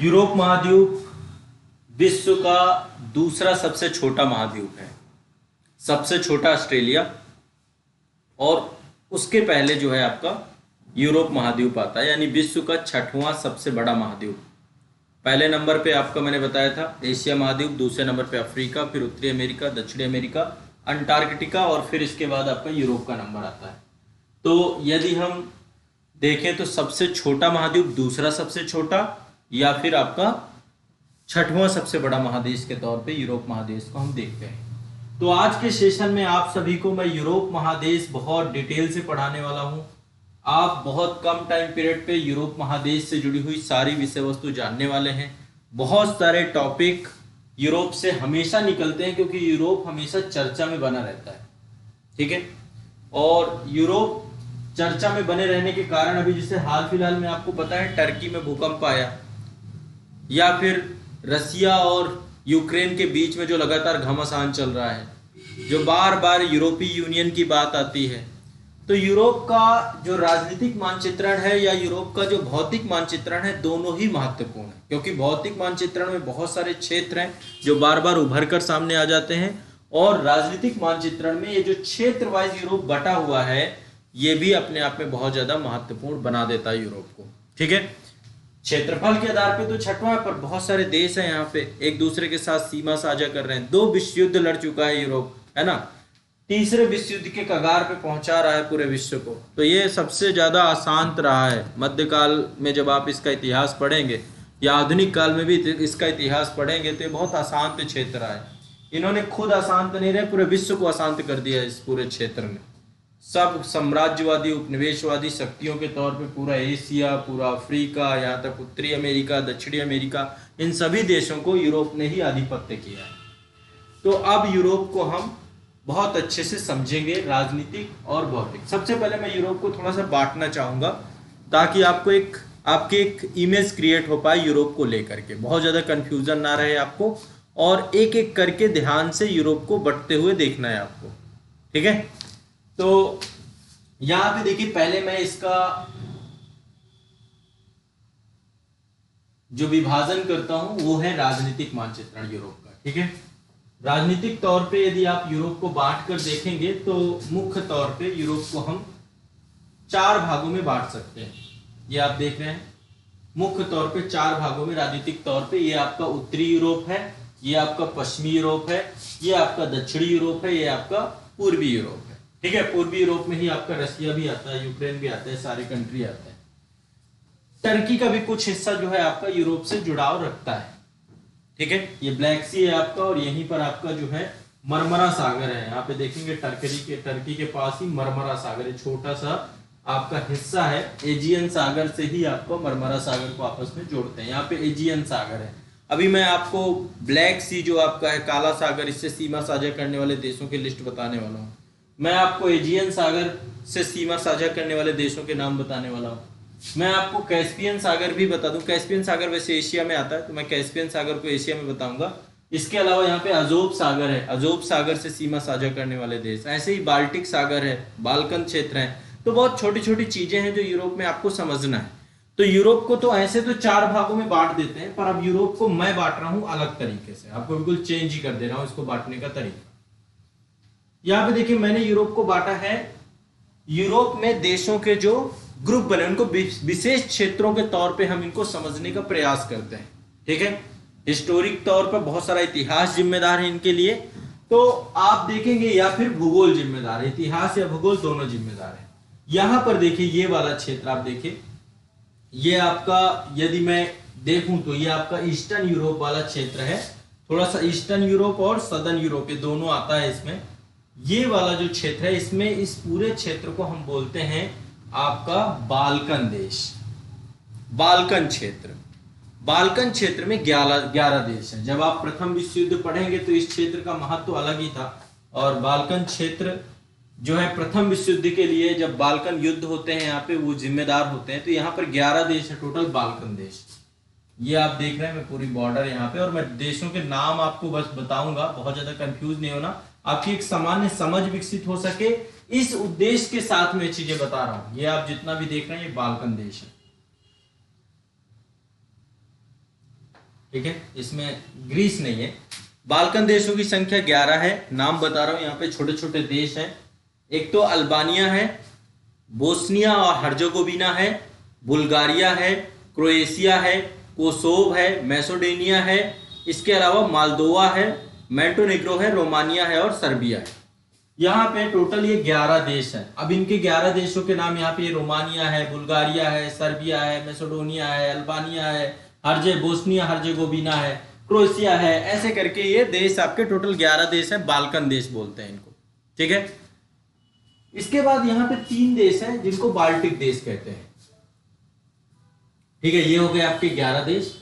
Europe महाद्वीप विश्व का दूसरा सबसे छोटा महाद्वीप है। सबसे छोटा ऑस्ट्रेलिया और उसके पहले जो है आपका यूरोप महाद्वीप आता है, यानी विश्व का छठवां सबसे बड़ा महाद्वीप। पहले नंबर पे आपका मैंने बताया था एशिया महाद्वीप, दूसरे नंबर पे अफ्रीका, फिर उत्तरी अमेरिका, दक्षिणी अमेरिका, अंटार्कटिका और फिर इसके बाद आपका यूरोप का नंबर आता है। तो यदि हम देखें तो सबसे छोटा महाद्वीप दूसरा सबसे छोटा या फिर आपका छठवां सबसे बड़ा महादेश के तौर पे यूरोप महादेश को हम देखते हैं। तो आज के सेशन में आप सभी को मैं यूरोप महादेश बहुत डिटेल से पढ़ाने वाला हूं। आप बहुत कम टाइम पीरियड पे यूरोप महादेश से जुड़ी हुई सारी विषय वस्तु जानने वाले हैं। बहुत सारे टॉपिक यूरोप से हमेशा निकलते हैं क्योंकि यूरोप हमेशा चर्चा में बना रहता है, ठीक है। और यूरोप चर्चा में बने रहने के कारण अभी जैसे हाल फिलहाल में आपको पता है टर्की में भूकंप आया, या फिर रसिया और यूक्रेन के बीच में जो लगातार घमासान चल रहा है, जो बार बार यूरोपीय यूनियन की बात आती है। तो यूरोप का जो राजनीतिक मानचित्रण है या यूरोप का जो भौतिक मानचित्रण है, दोनों ही महत्वपूर्ण है क्योंकि भौतिक मानचित्रण में बहुत सारे क्षेत्र हैं जो बार बार उभर कर सामने आ जाते हैं, और राजनीतिक मानचित्रण में ये जो क्षेत्र वाइज यूरोप बटा हुआ है ये भी अपने आप में बहुत ज्यादा महत्वपूर्ण बना देता है यूरोप को, ठीक है। क्षेत्रफल के आधार पे तो छठवां, पर बहुत सारे देश हैं यहाँ पे एक दूसरे के साथ सीमा साझा कर रहे हैं। 2 विश्व युद्ध लड़ चुका है यूरोप, है ना। तीसरे विश्व युद्ध के कगार पे पहुंचा रहा है पूरे विश्व को। तो ये सबसे ज्यादा अशांत रहा है। मध्यकाल में जब आप इसका इतिहास पढ़ेंगे या आधुनिक काल में भी इसका इतिहास पढ़ेंगे तो ये बहुत अशांत क्षेत्र रहा है। इन्होंने खुद अशांत नहीं रहे, पूरे विश्व को अशांत कर दिया इस पूरे क्षेत्र में। सब साम्राज्यवादी उपनिवेशवादी शक्तियों के तौर पे पूरा एशिया, पूरा अफ्रीका, यहाँ तक उत्तरी अमेरिका, दक्षिणी अमेरिका, इन सभी देशों को यूरोप ने ही आधिपत्य किया है। तो अब यूरोप को हम बहुत अच्छे से समझेंगे, राजनीतिक और भौतिक। सबसे पहले मैं यूरोप को थोड़ा सा बांटना चाहूंगा ताकि आपकी एक इमेज क्रिएट हो पाए यूरोप को लेकर के, बहुत ज्यादा कंफ्यूजन ना रहे आपको, और एक एक करके ध्यान से यूरोप को बढ़ते हुए देखना है आपको, ठीक है। तो यहां पे देखिए, पहले मैं इसका जो विभाजन करता हूं वो है राजनीतिक मानचित्रण यूरोप का, ठीक है। राजनीतिक तौर पे यदि आप यूरोप को बांट कर देखेंगे तो मुख्य तौर पे यूरोप को हम 4 भागों में बांट सकते हैं। ये आप देख रहे हैं, मुख्य तौर पे 4 भागों में राजनीतिक तौर पे। ये आपका उत्तरी यूरोप है, ये आपका पश्चिमी यूरोप है, ये आपका दक्षिणी यूरोप है, ये आपका पूर्वी यूरोप है, ठीक है। पूर्वी यूरोप में ही आपका रसिया भी आता है, यूक्रेन भी आता है, सारे कंट्री आते हैं। टर्की का भी कुछ हिस्सा जो है आपका यूरोप से जुड़ाव रखता है, ठीक है। ये ब्लैक सी है आपका, और यहीं पर आपका जो है मरमरा सागर है। यहाँ पे देखेंगे टर्की के पास ही मरमरा सागर है, छोटा सा आपका हिस्सा है। एजियन सागर से ही आपको मरमरा सागर को आपस में जोड़ते हैं। यहाँ पे एजियन सागर है। अभी मैं आपको ब्लैक सी जो आपका है, काला सागर, इससे सीमा साझा करने वाले देशों की लिस्ट बताने वाला हूँ। मैं आपको एजियन सागर से सीमा साझा करने वाले देशों के नाम बताने वाला हूँ। मैं आपको कैस्पियन सागर भी बता दूं। कैस्पियन सागर वैसे एशिया में आता है, तो मैं कैस्पियन सागर को एशिया में बताऊंगा। इसके अलावा यहाँ पे अजोब सागर है, अजोब सागर से सीमा साझा करने वाले देश। ऐसे ही बाल्टिक सागर है, बाल्कन क्षेत्र है। तो बहुत छोटी छोटी चीजें हैं जो यूरोप में आपको समझना है। तो यूरोप को तो ऐसे तो 4 भागों में बांट देते हैं, पर अब यूरोप को मैं बांट रहा हूं अलग तरीके से। आपको बिल्कुल चेंज ही कर दे रहा हूं इसको बांटने का तरीका। यहाँ पे देखिए, मैंने यूरोप को बांटा है। यूरोप में देशों के जो ग्रुप बने, उनको विशेष क्षेत्रों के तौर पे हम इनको समझने का प्रयास करते हैं, ठीक है। हिस्टोरिक तौर पर बहुत सारा इतिहास जिम्मेदार है इनके लिए, तो आप देखेंगे, या फिर भूगोल जिम्मेदार है। इतिहास या भूगोल दोनों जिम्मेदार है। यहां पर देखिए, ये वाला क्षेत्र आप देखिए, ये आपका यदि मैं देखूं तो ये आपका ईस्टर्न यूरोप वाला क्षेत्र है। थोड़ा सा ईस्टर्न यूरोप और सदर्न यूरोप ये दोनों आता है इसमें। ये वाला जो क्षेत्र है, इसमें इस पूरे क्षेत्र को हम बोलते हैं आपका बाल्कन देश, बाल्कन क्षेत्र। बाल्कन क्षेत्र में 11 देश हैं। जब आप प्रथम विश्व युद्ध पढ़ेंगे तो इस क्षेत्र का महत्व अलग ही था, और बाल्कन क्षेत्र जो है प्रथम विश्व युद्ध के लिए जब बाल्कन युद्ध होते हैं यहाँ पे वो जिम्मेदार होते हैं। तो यहाँ पर 11 देश है टोटल बाल्कन देश। ये आप देख रहे हैं, मैं पूरी बॉर्डर यहाँ पे, और मैं देशों के नाम आपको बस बताऊंगा, बहुत ज्यादा कंफ्यूज नहीं होना, आपकी एक सामान्य समझ विकसित हो सके, इस उद्देश्य के साथ में चीजें बता रहा हूं। ये आप जितना भी देख रहे हैं ये बाल्कन देश है। ठीक है, इसमें ग्रीस नहीं है। बाल्कन देशों की संख्या 11 है। नाम बता रहा हूं, यहाँ पे छोटे छोटे देश हैं। एक तो अल्बानिया है, बोस्निया और हर्जेगोविना है, बुल्गारिया है, क्रोएशिया है, कोसोव है, मैसेडोनिया है, इसके अलावा मालदोवा है, मेंटोनेग्रो है, रोमानिया है और सर्बिया है। यहाँ पे टोटल ये 11 देश हैं। अब इनके 11 देशों के नाम यहाँ पे रोमानिया है, बुल्गारिया है, सर्बिया है, मैसेडोनिया है, अल्बानिया है, बोस्निया हर्जेगोविना है, क्रोएशिया है, ऐसे करके ये देश आपके टोटल 11 देश हैं। बाल्कन देश बोलते हैं इनको, ठीक है। इसके बाद यहाँ पे 3 देश हैं जिनको बाल्टिक देश कहते हैं, ठीक है। ये हो गए आपके 11 देश।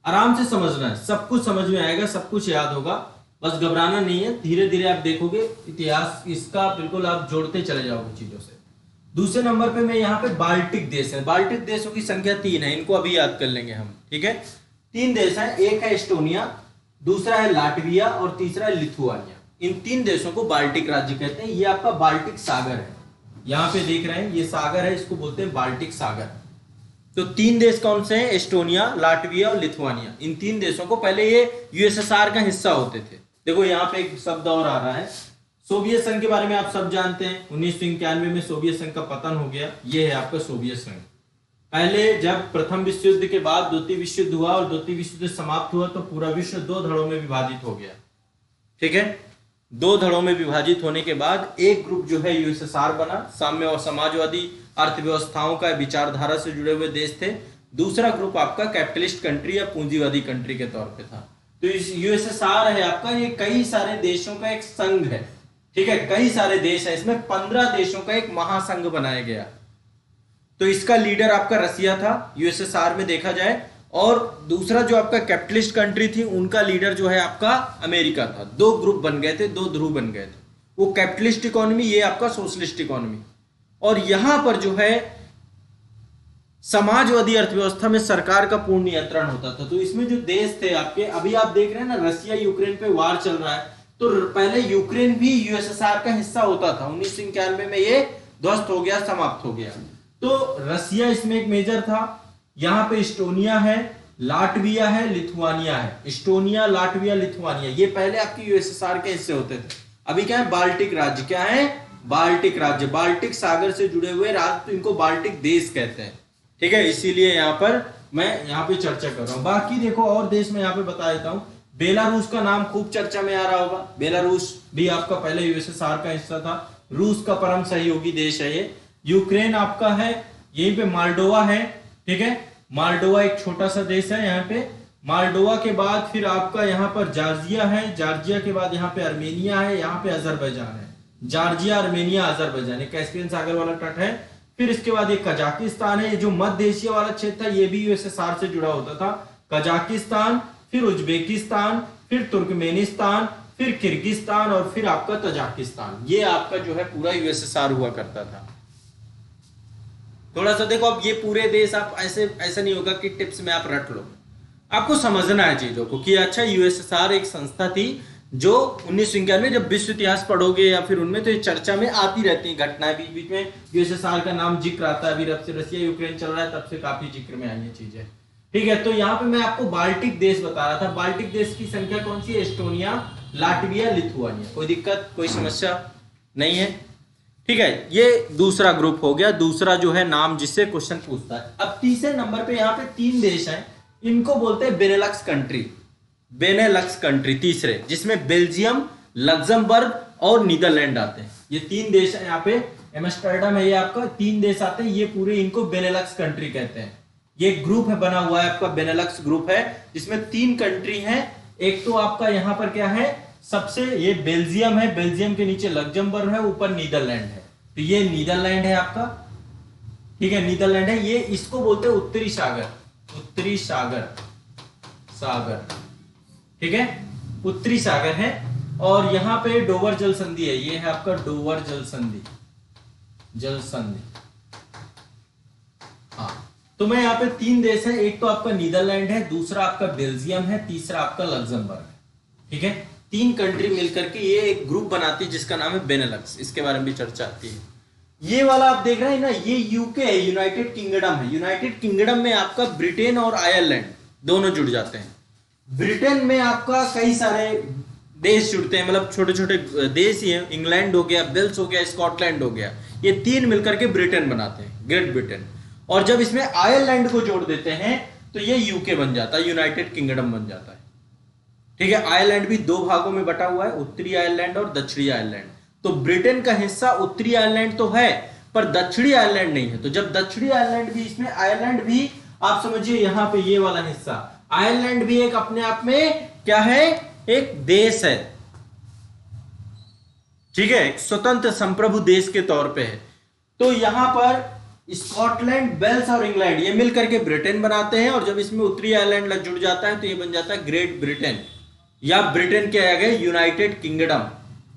आराम से समझना है, सब कुछ समझ में आएगा, सब कुछ याद होगा, बस घबराना नहीं है। धीरे धीरे आप देखोगे इतिहास इसका, बिल्कुल आप जोड़ते चले जाओगे चीजों से। दूसरे नंबर पे मैं यहाँ पे बाल्टिक देश है। बाल्टिक देशों की संख्या 3 है, इनको अभी याद कर लेंगे हम, ठीक है। 3 देश हैं, एक है एस्टोनिया, दूसरा है लाटविया और तीसरा है लिथुआनिया। इन 3 देशों को बाल्टिक राज्य कहते हैं। ये आपका बाल्टिक सागर है, यहाँ पे देख रहे हैं ये सागर है, इसको बोलते हैं बाल्टिक सागर। तो 3 देश कौन से हैं? एस्टोनिया, लाटविया और लिथुआनिया। इन 3 देशों को पहले ये यूएसएसआर का हिस्सा होते थे। देखो यहाँ पे एक शब्द और आ रहा है, सोवियत संघ के बारे में आप सब जानते हैं। 1991 में सोवियत संघ का पतन हो गया। ये है आपका सोवियत संघ। पहले जब प्रथम विश्व युद्ध के बाद द्वितीय विश्व युद्ध हुआ और द्वितीय विश्व युद्ध समाप्त हुआ तो पूरा विश्व 2 धड़ों में विभाजित हो गया, ठीक है। 2 धड़ों में विभाजित होने के बाद एक ग्रुप जो है यूएसएसआर बना, साम्य और समाजवादी अर्थव्यवस्थाओं का विचारधारा से जुड़े हुए देश थे। दूसरा ग्रुप आपका कैपिटलिस्ट कंट्री या पूंजीवादी कंट्री के तौर पे था। तो इस यूएसएसआर है आपका, ये कई सारे देशों का एक संघ है, ठीक है। कई सारे देश है, इसमें 15 देशों का एक महासंघ बनाया गया। तो इसका लीडर आपका रसिया था यूएसएसआर में देखा जाए, और दूसरा जो आपका कैपिटलिस्ट कंट्री थी उनका लीडर जो है आपका अमेरिका था। 2 ग्रुप बन गए थे, 2 ध्रुव बन गए थे। वो कैपिटलिस्ट इकोनॉमी, ये आपका सोशलिस्ट इकोनॉमी। और यहां पर जो है समाजवादी अर्थव्यवस्था में सरकार का पूर्ण नियंत्रण होता था। तो इसमें जो देश थे आपके, अभी आप देख रहे हैं ना रसिया यूक्रेन पे वार चल रहा है, तो पहले यूक्रेन भी यूएसएसआर का हिस्सा होता था। 1991 में ये ध्वस्त हो गया, समाप्त हो गया। तो रसिया इसमें एक मेजर था। यहाँ पे एस्टोनिया है, लाटविया है, लिथुआनिया है। एस्टोनिया, लाटविया, लिथुआनिया ये पहले आपके यूएसएसआर के हिस्से होते थे। अभी क्या है? बाल्टिक राज्य। क्या है? बाल्टिक राज्य। बाल्टिक सागर से जुड़े हुए राज्य, तो इनको बाल्टिक देश कहते हैं, ठीक है। इसीलिए यहाँ पर मैं यहाँ पे चर्चा कर रहा हूँ। बाकी देखो और देश में यहाँ पे बता देता हूँ। बेलारूस का नाम खूब चर्चा में आ रहा होगा। बेलारूस भी आपका पहले यूएसएसआर का हिस्सा था। रूस का परम सहयोगी देश है ये। यूक्रेन आपका है, यहीं पे माल्डोवा है, ठीक है। माल्डोवा एक छोटा सा देश है यहाँ पे। माल्डोवा के बाद फिर आपका यहाँ पर जॉर्जिया है। जॉर्जिया के बाद यहाँ पे अर्मेनिया है, यहाँ पे अजरबैजान है। जॉर्जिया, अर्मेनिया, अजरबैजान, कैस्पियन सागर वाला तट है। फिर इसके बाद ये कजाकिस्तान है। ये जो मध्य एशिया वाला क्षेत्र है ये भी यूएसएसआर से जुड़ा होता था। कजाकिस्तान, फिर उज्बेकिस्तान, फिर तुर्कमेनिस्तान, फिर किर्गिस्तान और फिर आपका तजाकिस्तान। ये आपका जो है पूरा यूएसएसआर हुआ करता था। थोड़ा सा देखो, अब ये पूरे देश आप ऐसे नहीं होगा कि टिप्स में आप रट लो। आपको समझना है चीजों को कि अच्छा यूएसएसआर एक संस्था थी जो 1991 जब विश्व इतिहास पढ़ोगे या फिर उनमें, तो ये चर्चा में आती रहती है घटनाएं। बीच बीच में यूएसएसआर का नाम जिक्र आता है। अभी रसिया यूक्रेन चल रहा है तब से काफी जिक्र में आई है चीजें, ठीक है। तो यहाँ पे मैं आपको बाल्टिक देश बता रहा था। बाल्टिक देश की संख्या कौन सी है? Estonia, Latvia, Lithuania. कोई दिक्कत, कोई समस्या नहीं है, ठीक है। ये दूसरा ग्रुप हो गया, दूसरा जो है नाम जिससे क्वेश्चन पूछता है। अब तीसरे नंबर पे यहाँ पे 3 देश हैं, इनको बोलते हैं बेनेलक्स कंट्री। बेनेलक्स कंट्री तीसरे, जिसमें बेल्जियम, लग्जमबर्ग और नीदरलैंड आते हैं। ये 3 देश है यहाँ पे। एम्स्टर्डम है ये आपका। 3 देश आते हैं, ये पूरे इनको बेनेलक्स कंट्री कहते हैं। ये ग्रुप है बना हुआ है आपका, बेनेलक्स ग्रुप है, जिसमें 3 कंट्री हैं। एक तो आपका यहाँ पर क्या है, सबसे ये बेल्जियम है, बेल्जियम के नीचे लग्जमबर्ग है, ऊपर नीदरलैंड है। तो ये नीदरलैंड है आपका, ठीक है, नीदरलैंड है। ये इसको बोलते हैं उत्तरी सागर, उत्तरी सागर, ठीक है, उत्तरी सागर है। और यहां पे डोवर जल संधि है, ये है आपका डोवर जल संधि, हाँ। तो मैं यहाँ पे 3 देश है, एक तो आपका नीदरलैंड है, दूसरा आपका बेल्जियम है, तीसरा आपका लग्जमबर्ग है, ठीक है। 3 कंट्री मिलकर के ये एक ग्रुप बनाती है जिसका नाम है बेनेलक्स। इसके बारे में भी चर्चा आती है। ये वाला आप देख रहे हैं ना, ये यूके है, यूनाइटेड किंगडम है। यूनाइटेड किंगडम में आपका ब्रिटेन और आयरलैंड, दोनों जुड़ जाते हैं। ब्रिटेन में आपका कई सारे देश जुड़ते हैं, मतलब छोटे छोटे देश ही हैं। इंग्लैंड हो गया, वेल्स हो गया, स्कॉटलैंड हो गया, ये तीन मिलकर के ब्रिटेन बनाते हैं, ग्रेट ब्रिटेन। और जब इसमें आयरलैंड को जोड़ देते हैं तो ये यूके बन जाता है, यूनाइटेड किंगडम बन जाता है। ठीक है, आयरलैंड भी दो भागों में बटा हुआ है, उत्तरी आयरलैंड और दक्षिणी आयरलैंड। तो ब्रिटेन का हिस्सा उत्तरी आयरलैंड तो है पर दक्षिणी आयरलैंड नहीं है। तो जब दक्षिणी आयरलैंड भी, इसमें आयरलैंड भी आप समझिए यहां पे ये वाला हिस्सा, आयरलैंड भी एक अपने आप में क्या है, एक देश है। ठीक है, एक स्वतंत्र संप्रभु देश के तौर पे है। तो यहां पर स्कॉटलैंड, वेल्स और इंग्लैंड ये मिलकर के ब्रिटेन बनाते हैं, और जब इसमें उत्तरी आयरलैंड जुड़ जाता है तो ये बन जाता है ग्रेट ब्रिटेन, या ब्रिटेन के आगे यूनाइटेड किंगडम।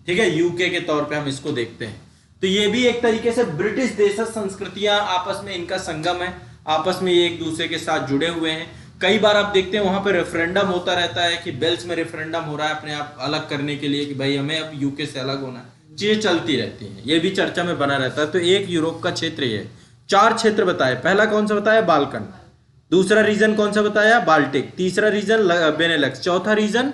ठीक है, यूके के तौर पे हम इसको देखते हैं। तो ये भी एक तरीके से ब्रिटिश देश संस्कृतियां आपस में इनका संगम है, आपस में ये एक दूसरे के साथ जुड़े हुए हैं। कई बार आप देखते हैं वहां पर रेफरेंडम होता रहता है कि वेल्स में रेफरेंडम हो रहा है अपने आप अलग करने के लिए कि भाई हमें अब यूके से अलग होना है। चीजें चलती रहती हैं, ये भी चर्चा में बना रहता है। तो एक यूरोप का क्षेत्र ये, चार क्षेत्र बताए। पहला कौन सा बताया, बाल्कन। दूसरा रीजन कौन सा बताया, बाल्टिक। तीसरा रीजन बेनेलक्स। चौथा region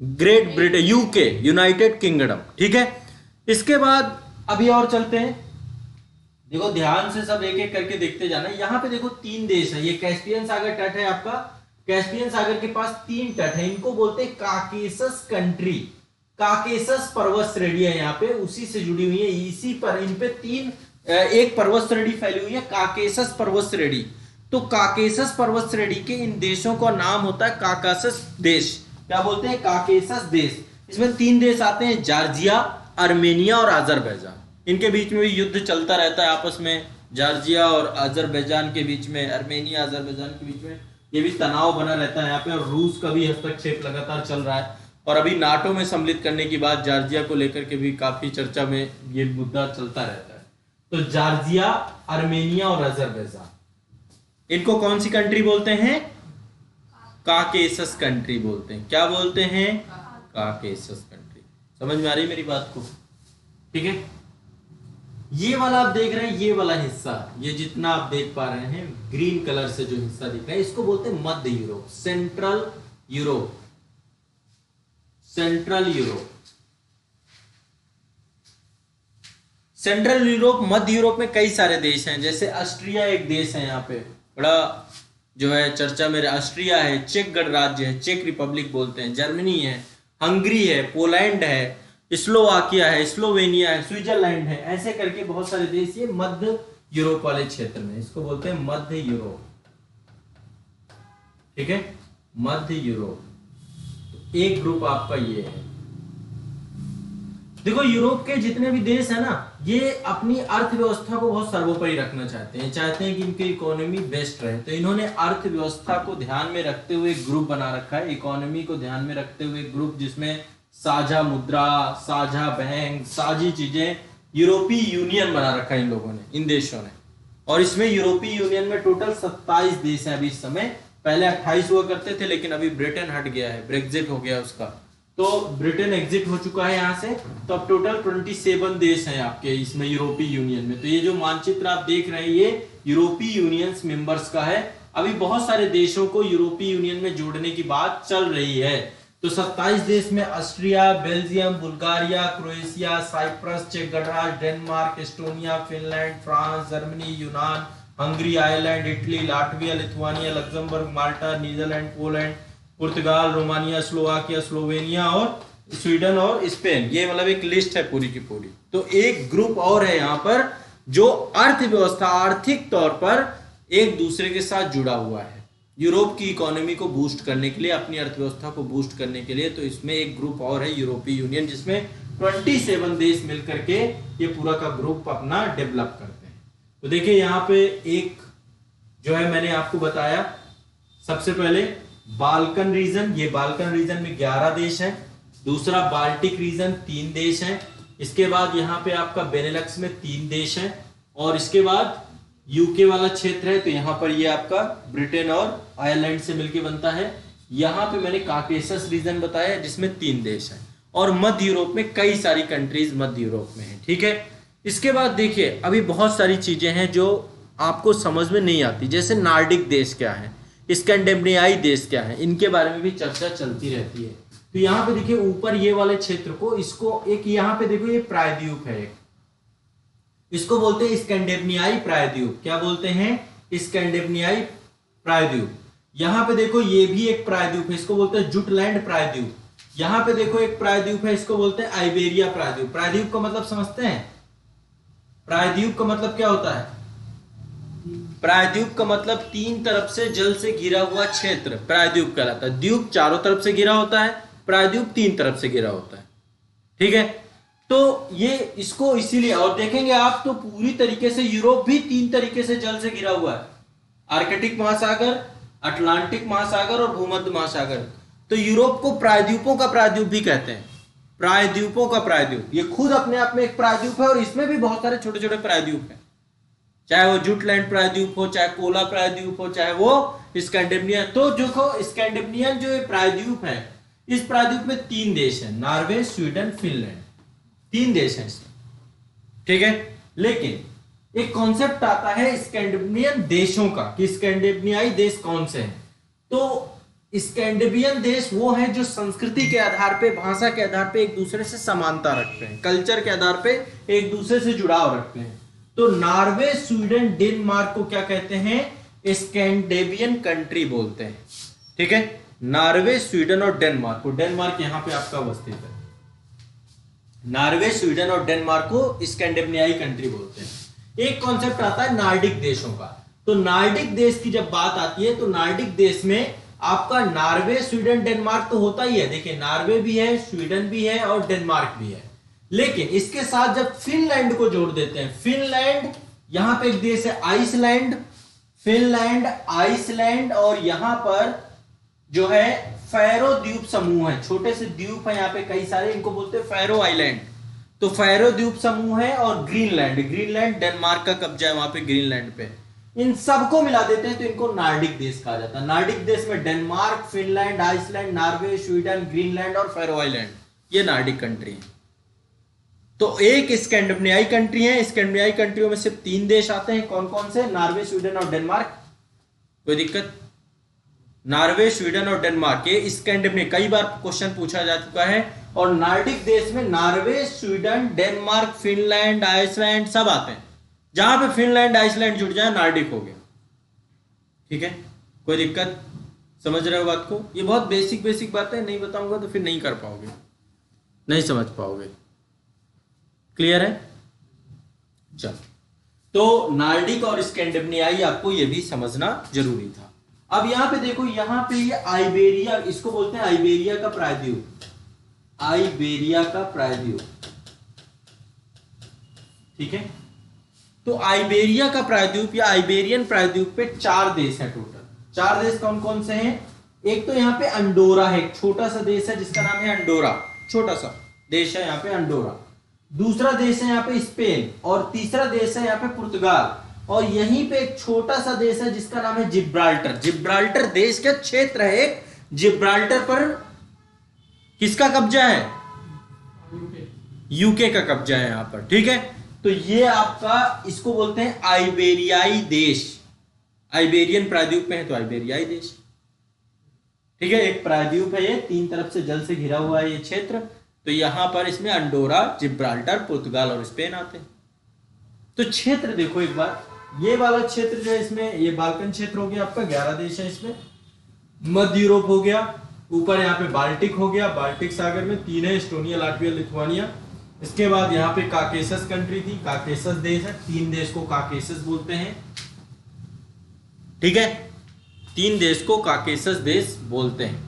Great Britain, UK, United Kingdom. ठीक है, इसके बाद अभी और चलते हैं। देखो ध्यान से सब एक एक करके देखते जाना। यहां पे देखो तीन देश है, ये कैस्पियन सागर तट है आपका। कैस्पियन सागर के पास तीन तट है, इनको बोलते हैं काकेसस कंट्री। काकेसस पर्वत श्रेणी है यहाँ पे, उसी से जुड़ी हुई है। इसी पर इन पे तीन, एक पर्वत श्रेणी फैली हुई है, काकेसस पर्वत श्रेणी। तो काकेसस पर्वत श्रेणी के इन देशों का नाम होता है काकासस देश। क्या बोलते हैं, काकेसस देश। इसमें तीन देश आते हैं, जॉर्जिया, आर्मेनिया और अजरबैजान। इनके बीच में भी युद्ध चलता रहता है आपस में, जॉर्जिया और अजरबैजान के बीच में, आर्मेनिया अजरबैजान के बीच में ये भी तनाव बना रहता है यहाँ पे। और रूस का भी हस्तक्षेप लगातार चल रहा है, और अभी नाटो में सम्मिलित करने की बात जॉर्जिया को लेकर के भी काफी चर्चा में ये मुद्दा चलता रहता है। तो जॉर्जिया, आर्मेनिया और अजरबैजान, इनको कौन सी कंट्री बोलते हैं, काकेसस कंट्री बोलते हैं। क्या बोलते हैं, काकेसस कंट्री। समझ में आ रही मेरी बात को? ठीक है, ये वाला आप देख रहे हैं, ये वाला हिस्सा, ये जितना आप देख पा रहे हैं ग्रीन कलर से जो हिस्सा दिख रहा है, इसको बोलते हैं मध्य Europe, central Europe. Central Europe, central Europe, मध्य यूरोप में कई सारे देश हैं। जैसे ऑस्ट्रिया एक देश है, यहाँ पे बड़ा जो है चर्चा में, ऑस्ट्रिया है, चेक गणराज्य है, चेक रिपब्लिक बोलते हैं, जर्मनी है, हंगरी है, पोलैंड है, स्लोवाकिया है, स्लोवेनिया है, स्विट्जरलैंड है। ऐसे करके बहुत सारे देश ये मध्य यूरोप वाले क्षेत्र में, इसको बोलते हैं मध्य यूरोप। ठीक है, मध्य यूरोप। तो एक ग्रुप आपका ये है। देखो यूरोप के जितने भी देश है ना, ये अपनी अर्थव्यवस्था को बहुत सर्वोपरि रखना चाहते हैं, चाहते हैं कि इनकी इकोनॉमी बेस्ट रहे। तो इन्होंने अर्थव्यवस्था को ध्यान में रखते हुए ग्रुप बना रखा है, इकोनॉमी को ध्यान में रखते हुए ग्रुप, जिसमें साझा मुद्रा, साझा बैंक, साझी चीजें, यूरोपीय यूनियन बना रखा है इन लोगों ने, इन देशों ने। और इसमें यूरोपीय यूनियन में टोटल 27 देश हैं अभी इस समय। पहले 28 हुआ करते थे, लेकिन अभी ब्रिटेन हट गया है, ब्रेक्जिट हो गया उसका, तो ब्रिटेन एग्जिट हो चुका है यहाँ से। तो अब टोटल 27 देश हैं आपके इसमें यूरोपीय यूनियन में। तो ये जो मानचित्र आप देख रहे हैं ये यूरोपीय यूनियन मेंबर्स का है। अभी बहुत सारे देशों को यूरोपीय यूनियन में जोड़ने की बात चल रही है। तो 27 देश में Austria, Belgium, Bulgaria, Croatia, Cyprus, चेक गणराज्य, Denmark, Estonia, Finland, France, Germany, यूनान, Hungary, Ireland, Italy, Latvia, Lithuania, Luxembourg, Malta, Netherland, Poland, पुर्तगाल, रोमानिया, स्लोवाकिया, स्लोवेनिया और स्वीडन और स्पेन। ये मतलब एक लिस्ट है पूरी की पूरी। तो एक ग्रुप और है यहाँ पर जो अर्थव्यवस्था, आर्थिक तौर पर एक दूसरे के साथ जुड़ा हुआ है, यूरोप की इकोनॉमी को बूस्ट करने के लिए, अपनी अर्थव्यवस्था को बूस्ट करने के लिए। तो इसमें एक ग्रुप और है यूरोपीय यूनियन, जिसमें 27 देश मिलकर के ये पूरा का ग्रुप अपना डेवलप करते हैं। तो देखिए यहाँ पे एक जो है मैंने आपको बताया, सबसे पहले बाल्कन रीजन, ये बाल्कन रीजन में 11 देश हैं। दूसरा बाल्टिक रीजन 3 देश हैं। इसके बाद यहाँ पे आपका बेनेलक्स में 3 देश हैं। और इसके बाद यूके वाला क्षेत्र है, तो यहाँ पर ये आपका ब्रिटेन और आयरलैंड से मिलके बनता है। यहाँ पे मैंने काकेसस रीजन बताया जिसमें 3 देश हैं। और मध्य यूरोप में कई सारी कंट्रीज मध्य यूरोप में है। ठीक है, इसके बाद देखिए अभी बहुत सारी चीजें हैं जो आपको समझ में नहीं आती। जैसे नार्डिक देश क्या है, स्कैंडिनेवियाई देश क्या है, इनके बारे में भी चर्चा चलती रहती है। तो यहाँ पे देखिए ऊपर ये वाले क्षेत्र को, इसको एक यहाँ पे देखो ये प्रायद्वीप है, एक इसको बोलते हैं स्कैंडिनेवियाई प्रायद्वीप। क्या बोलते हैं? स्कैंडिनेवियाई प्रायद्वीप। यहाँ पे देखो ये भी एक प्रायद्वीप है, इसको बोलते हैं जुटलैंड प्रायद्वीप। यहाँ पे देखो एक प्रायद्वीप है, इसको बोलते हैं आइबेरिया प्रायद्वीप। प्रायद्वीप का मतलब समझते हैं? प्रायद्वीप का मतलब क्या होता है? प्रायद्वीप का मतलब तीन तरफ से जल से घिरा हुआ क्षेत्र प्रायद्वीप कहलाता है। द्वीप चारों तरफ से घिरा होता है, प्रायद्वीप तीन तरफ से घिरा होता है। ठीक है, तो ये इसको इसीलिए, और देखेंगे आप तो पूरी तरीके से यूरोप भी तीन तरीके से जल से घिरा हुआ है, आर्कटिक महासागर, अटलांटिक महासागर और भूमध्य महासागर। तो यूरोप को प्रायद्वीपों का प्रायद्वीप भी कहते हैं, प्रायद्वीपों का प्रायद्वीप। ये खुद अपने आप में एक प्रायद्वीप है और इसमें भी बहुत सारे छोटे छोटे प्रायद्वीप हैं, चाहे वो जुटलैंड प्रायद्वीप हो, चाहे कोला प्रायद्वीप हो, चाहे वो स्कैंडिनेवियन। तो जो स्कैंडिनेवियन जो प्रायद्वीप है, इस प्रायद्वीप में तीन देश हैं, नॉर्वे, स्वीडन, फिनलैंड, तीन देश हैं इसमें। ठीक है, लेकिन एक कॉन्सेप्ट आता है स्कैंडिनेवियन देशों का कि स्कैंडिनेवियाई देश कौन से हैं। तो स्कैंडिनेवियन देश वो हैं जो संस्कृति के आधार पे, भाषा के आधार पे एक दूसरे से समानता रखते हैं, कल्चर के आधार पे एक दूसरे से जुड़ाव रखते हैं। तो नॉर्वे, स्वीडन, डेनमार्क को क्या कहते हैं? स्कैंडिनेवियन कंट्री बोलते हैं। ठीक है, नॉर्वे, स्वीडन और डेनमार्क को, डेनमार्क यहां पे आपका अवस्थित है, नॉर्वे, स्वीडन और डेनमार्क को स्कैंडिनेवियाई कंट्री बोलते हैं। एक कॉन्सेप्ट आता है नार्डिक देशों का। तो नार्डिक देश की जब बात आती है तो नार्डिक देश में आपका नॉर्वे, स्वीडन, डेनमार्क तो होता ही है। देखिए नॉर्वे भी है, स्वीडन भी है और डेनमार्क भी है, लेकिन इसके साथ जब फिनलैंड को जोड़ देते हैं, फिनलैंड, यहां पे एक देश है आइसलैंड, फिनलैंड, आइसलैंड, और यहां पर जो है फैरो द्वीप समूह है, छोटे से द्वीप है यहाँ पे कई सारे, इनको बोलते हैं फैरो आइलैंड। तो फैरो द्वीप समूह है, और ग्रीनलैंड, ग्रीनलैंड डेनमार्क का कब्जा है वहां पे ग्रीनलैंड पे, इन सबको मिला देते हैं तो इनको नार्डिक देश कहा जाता है। नार्डिक देश में Denmark, Finland, Iceland, Norway, Sweden, Greenland और फैरो आइलैंड, ये नार्डिक कंट्री है। तो एक स्कैंडिनेवियाई कंट्री है, स्कैंडिनेवियाई कंट्रियों में सिर्फ तीन देश आते हैं, कौन कौन से? नॉर्वे, स्वीडन और डेनमार्क। कोई दिक्कत? नॉर्वे, स्वीडन और डेनमार्क, ये स्कैंडिनेविया, कई बार क्वेश्चन पूछा जा चुका है। और नार्डिक देश में Norway, Sweden, Denmark, Finland, Iceland सब आते हैं। जहां पे फिनलैंड, आइसलैंड जुड़ जाए नार्डिक हो गया। ठीक है, कोई दिक्कत? समझ रहे हो बात को? ये बहुत बेसिक बेसिक बातें, नहीं बताऊंगा तो फिर नहीं कर पाओगे, नहीं समझ पाओगे। क्लियर है? चलो, तो नार्डिक और स्कैंडिनेवियाई आपको ये भी समझना जरूरी था। अब यहां पे देखो, यहां पे ये आइबेरिया, इसको बोलते हैं आइबेरिया का प्रायद्वीप, आइबेरिया का प्रायद्वीप। ठीक है, तो आइबेरिया का प्रायद्वीप या आइबेरियन प्रायद्वीप पे चार देश हैं टोटल। चार देश कौन कौन से हैं? एक तो यहाँ पे अंडोरा है, एक छोटा सा देश है जिसका नाम है अंडोरा, छोटा सा देश है यहाँ पे अंडोरा। दूसरा देश है यहाँ पे स्पेन, और तीसरा देश है यहाँ पे पुर्तगाल, और यहीं पे एक छोटा सा देश है जिसका नाम है जिब्राल्टर। जिब्राल्टर देश का क्षेत्र है एक, जिब्राल्टर पर किसका कब्जा है? यूके का कब्जा है यहाँ पर। ठीक है, तो ये आपका, इसको बोलते हैं आइबेरियाई देश, आइबेरियन प्रायद्वीप में है तो आइबेरियाई देश। ठीक है, एक प्रायद्वीप है ये, तीन तरफ से जल से घिरा हुआ है ये क्षेत्र। तो यहां पर इसमें अंडोरा, जिब्राल्टर, पुर्तगाल और स्पेन आते हैं। तो क्षेत्र देखो एक बार, ये वाला क्षेत्र जो है इसमें, ये बाल्कन क्षेत्र हो गया आपका, 11 देश है इसमें। मध्य यूरोप हो गया, ऊपर यहाँ पे बाल्टिक हो गया, बाल्टिक सागर में 3 है, एस्टोनिया, लाटविया, लिथुआनिया। इसके बाद यहाँ पे काकेसस कंट्री थी, काकेसस देश है, 3 देश को काकेसस बोलते हैं। ठीक है, 3 देश को काकेसस देश बोलते हैं।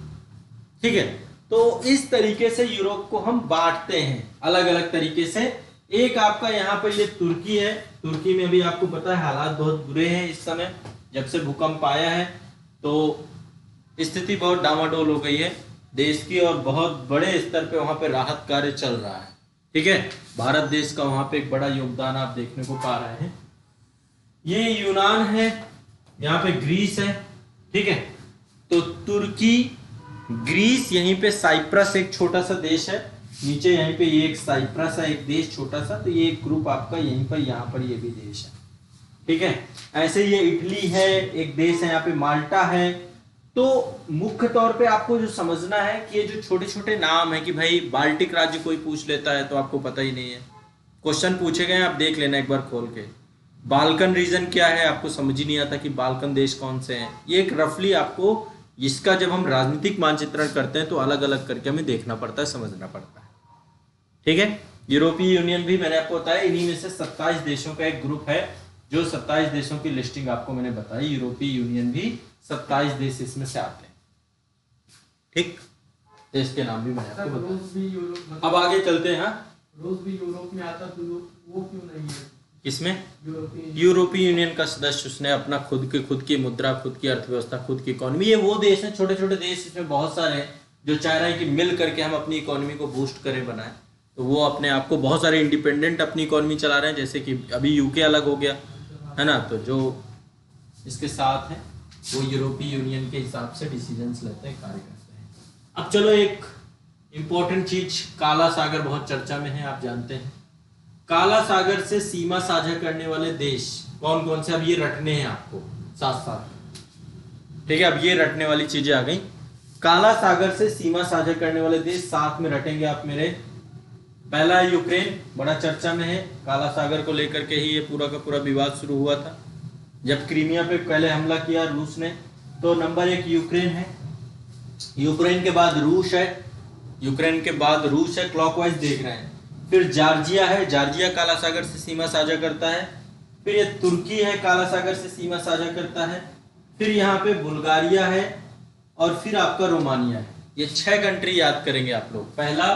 ठीक है, तो इस तरीके से यूरोप को हम बांटते हैं अलग अलग तरीके से। एक आपका यहाँ पर ये तुर्की है, तुर्की में भी आपको पता है हालात बहुत बुरे हैं इस समय, जब से भूकंप आया है तो स्थिति बहुत डामाडोल हो गई है देश की, और बहुत बड़े स्तर पे वहां पे राहत कार्य चल रहा है। ठीक है, भारत देश का वहां पे एक बड़ा योगदान आप देखने को पा रहे हैं। ये यूनान है, यहाँ पे ग्रीस है। ठीक है, तो तुर्की, ग्रीस, यहीं पे साइप्रस एक छोटा सा देश है, नीचे यहीं पे ये एक साइप्रस है, एक देश छोटा सा। तो ये एक ग्रुप आपका यहीं पर, यहाँ पर ये भी देश है। ठीक है, ऐसे ये इटली है, एक देश है यहाँ पे, माल्टा है, तो मुख्य तौर पे आपको जो समझना है कि ये जो छोटे छोटे नाम है कि भाई बाल्टिक राज्य कोई पूछ लेता है तो आपको पता ही नहीं है, क्वेश्चन पूछे गए आप देख लेना एक बार खोल के। बाल्कन रीजन क्या है आपको समझ ही नहीं आता कि बाल्कन देश कौन से हैं, ये एक रफली आपको इसका जब हम राजनीतिक मानचित्रण करते हैं तो अलग अलग करके हमें देखना पड़ता है, समझना पड़ता है। ठीक है, यूरोपीय यूनियन भी मैंने आपको बताया, इन्हीं में से 27 देशों का एक ग्रुप है, जो 27 देशों की लिस्टिंग आपको मैंने बताई। यूरोपीय यूनियन भी 27 देश इसमें से आते हैं। ठीक, देश के नाम भी मैंने आपको बताया। अब आगे चलते हैं। रूस भी यूरोप में आता तो वो क्यों नहीं है? किसमें? यूरोपीय यूनियन का सदस्य, उसने अपना खुद की मुद्रा, खुद की अर्थव्यवस्था, खुद की इकोनॉमी। ये वो देश है, छोटे छोटे देश इसमें बहुत सारे हैं जो चाह रहे हैं कि मिल करके हम अपनी इकोनॉमी को बूस्ट करें, बनाएं। तो वो अपने आप को बहुत सारे इंडिपेंडेंट अपनी इकोनॉमी चला रहे हैं, जैसे कि अभी यूके अलग हो गया है ना, तो जो इसके साथ है वो यूरोपीय यूनियन के हिसाब से डिसीजंस लेते हैं, कार्य करते हैं। अब चलो एक इंपॉर्टेंट चीज, काला सागर बहुत चर्चा में है, आप जानते हैं। काला सागर से सीमा साझा करने वाले देश कौन कौन से, अब ये रटने हैं आपको साथ साथ। ठीक है, अब ये रटने वाली चीजें आ गई। काला सागर से सीमा साझा करने वाले देश साथ में रटेंगे आप मेरे। पहला है यूक्रेन, बड़ा चर्चा में है, काला सागर को लेकर के ही ये पूरा का पूरा विवाद शुरू हुआ था जब क्रीमिया पे पहले हमला किया रूस ने। तो नंबर 1 यूक्रेन है, यूक्रेन के बाद रूस है, यूक्रेन के बाद रूस है, क्लॉकवाइज देख रहे हैं। फिर जॉर्जिया है, जॉर्जिया काला सागर से सीमा साझा करता है। फिर ये तुर्की है, काला सागर से सीमा साझा करता है। फिर यहाँ पे बुल्गारिया है और फिर आपका रोमानिया है। ये 6 कंट्री याद करेंगे आप लोग। पहला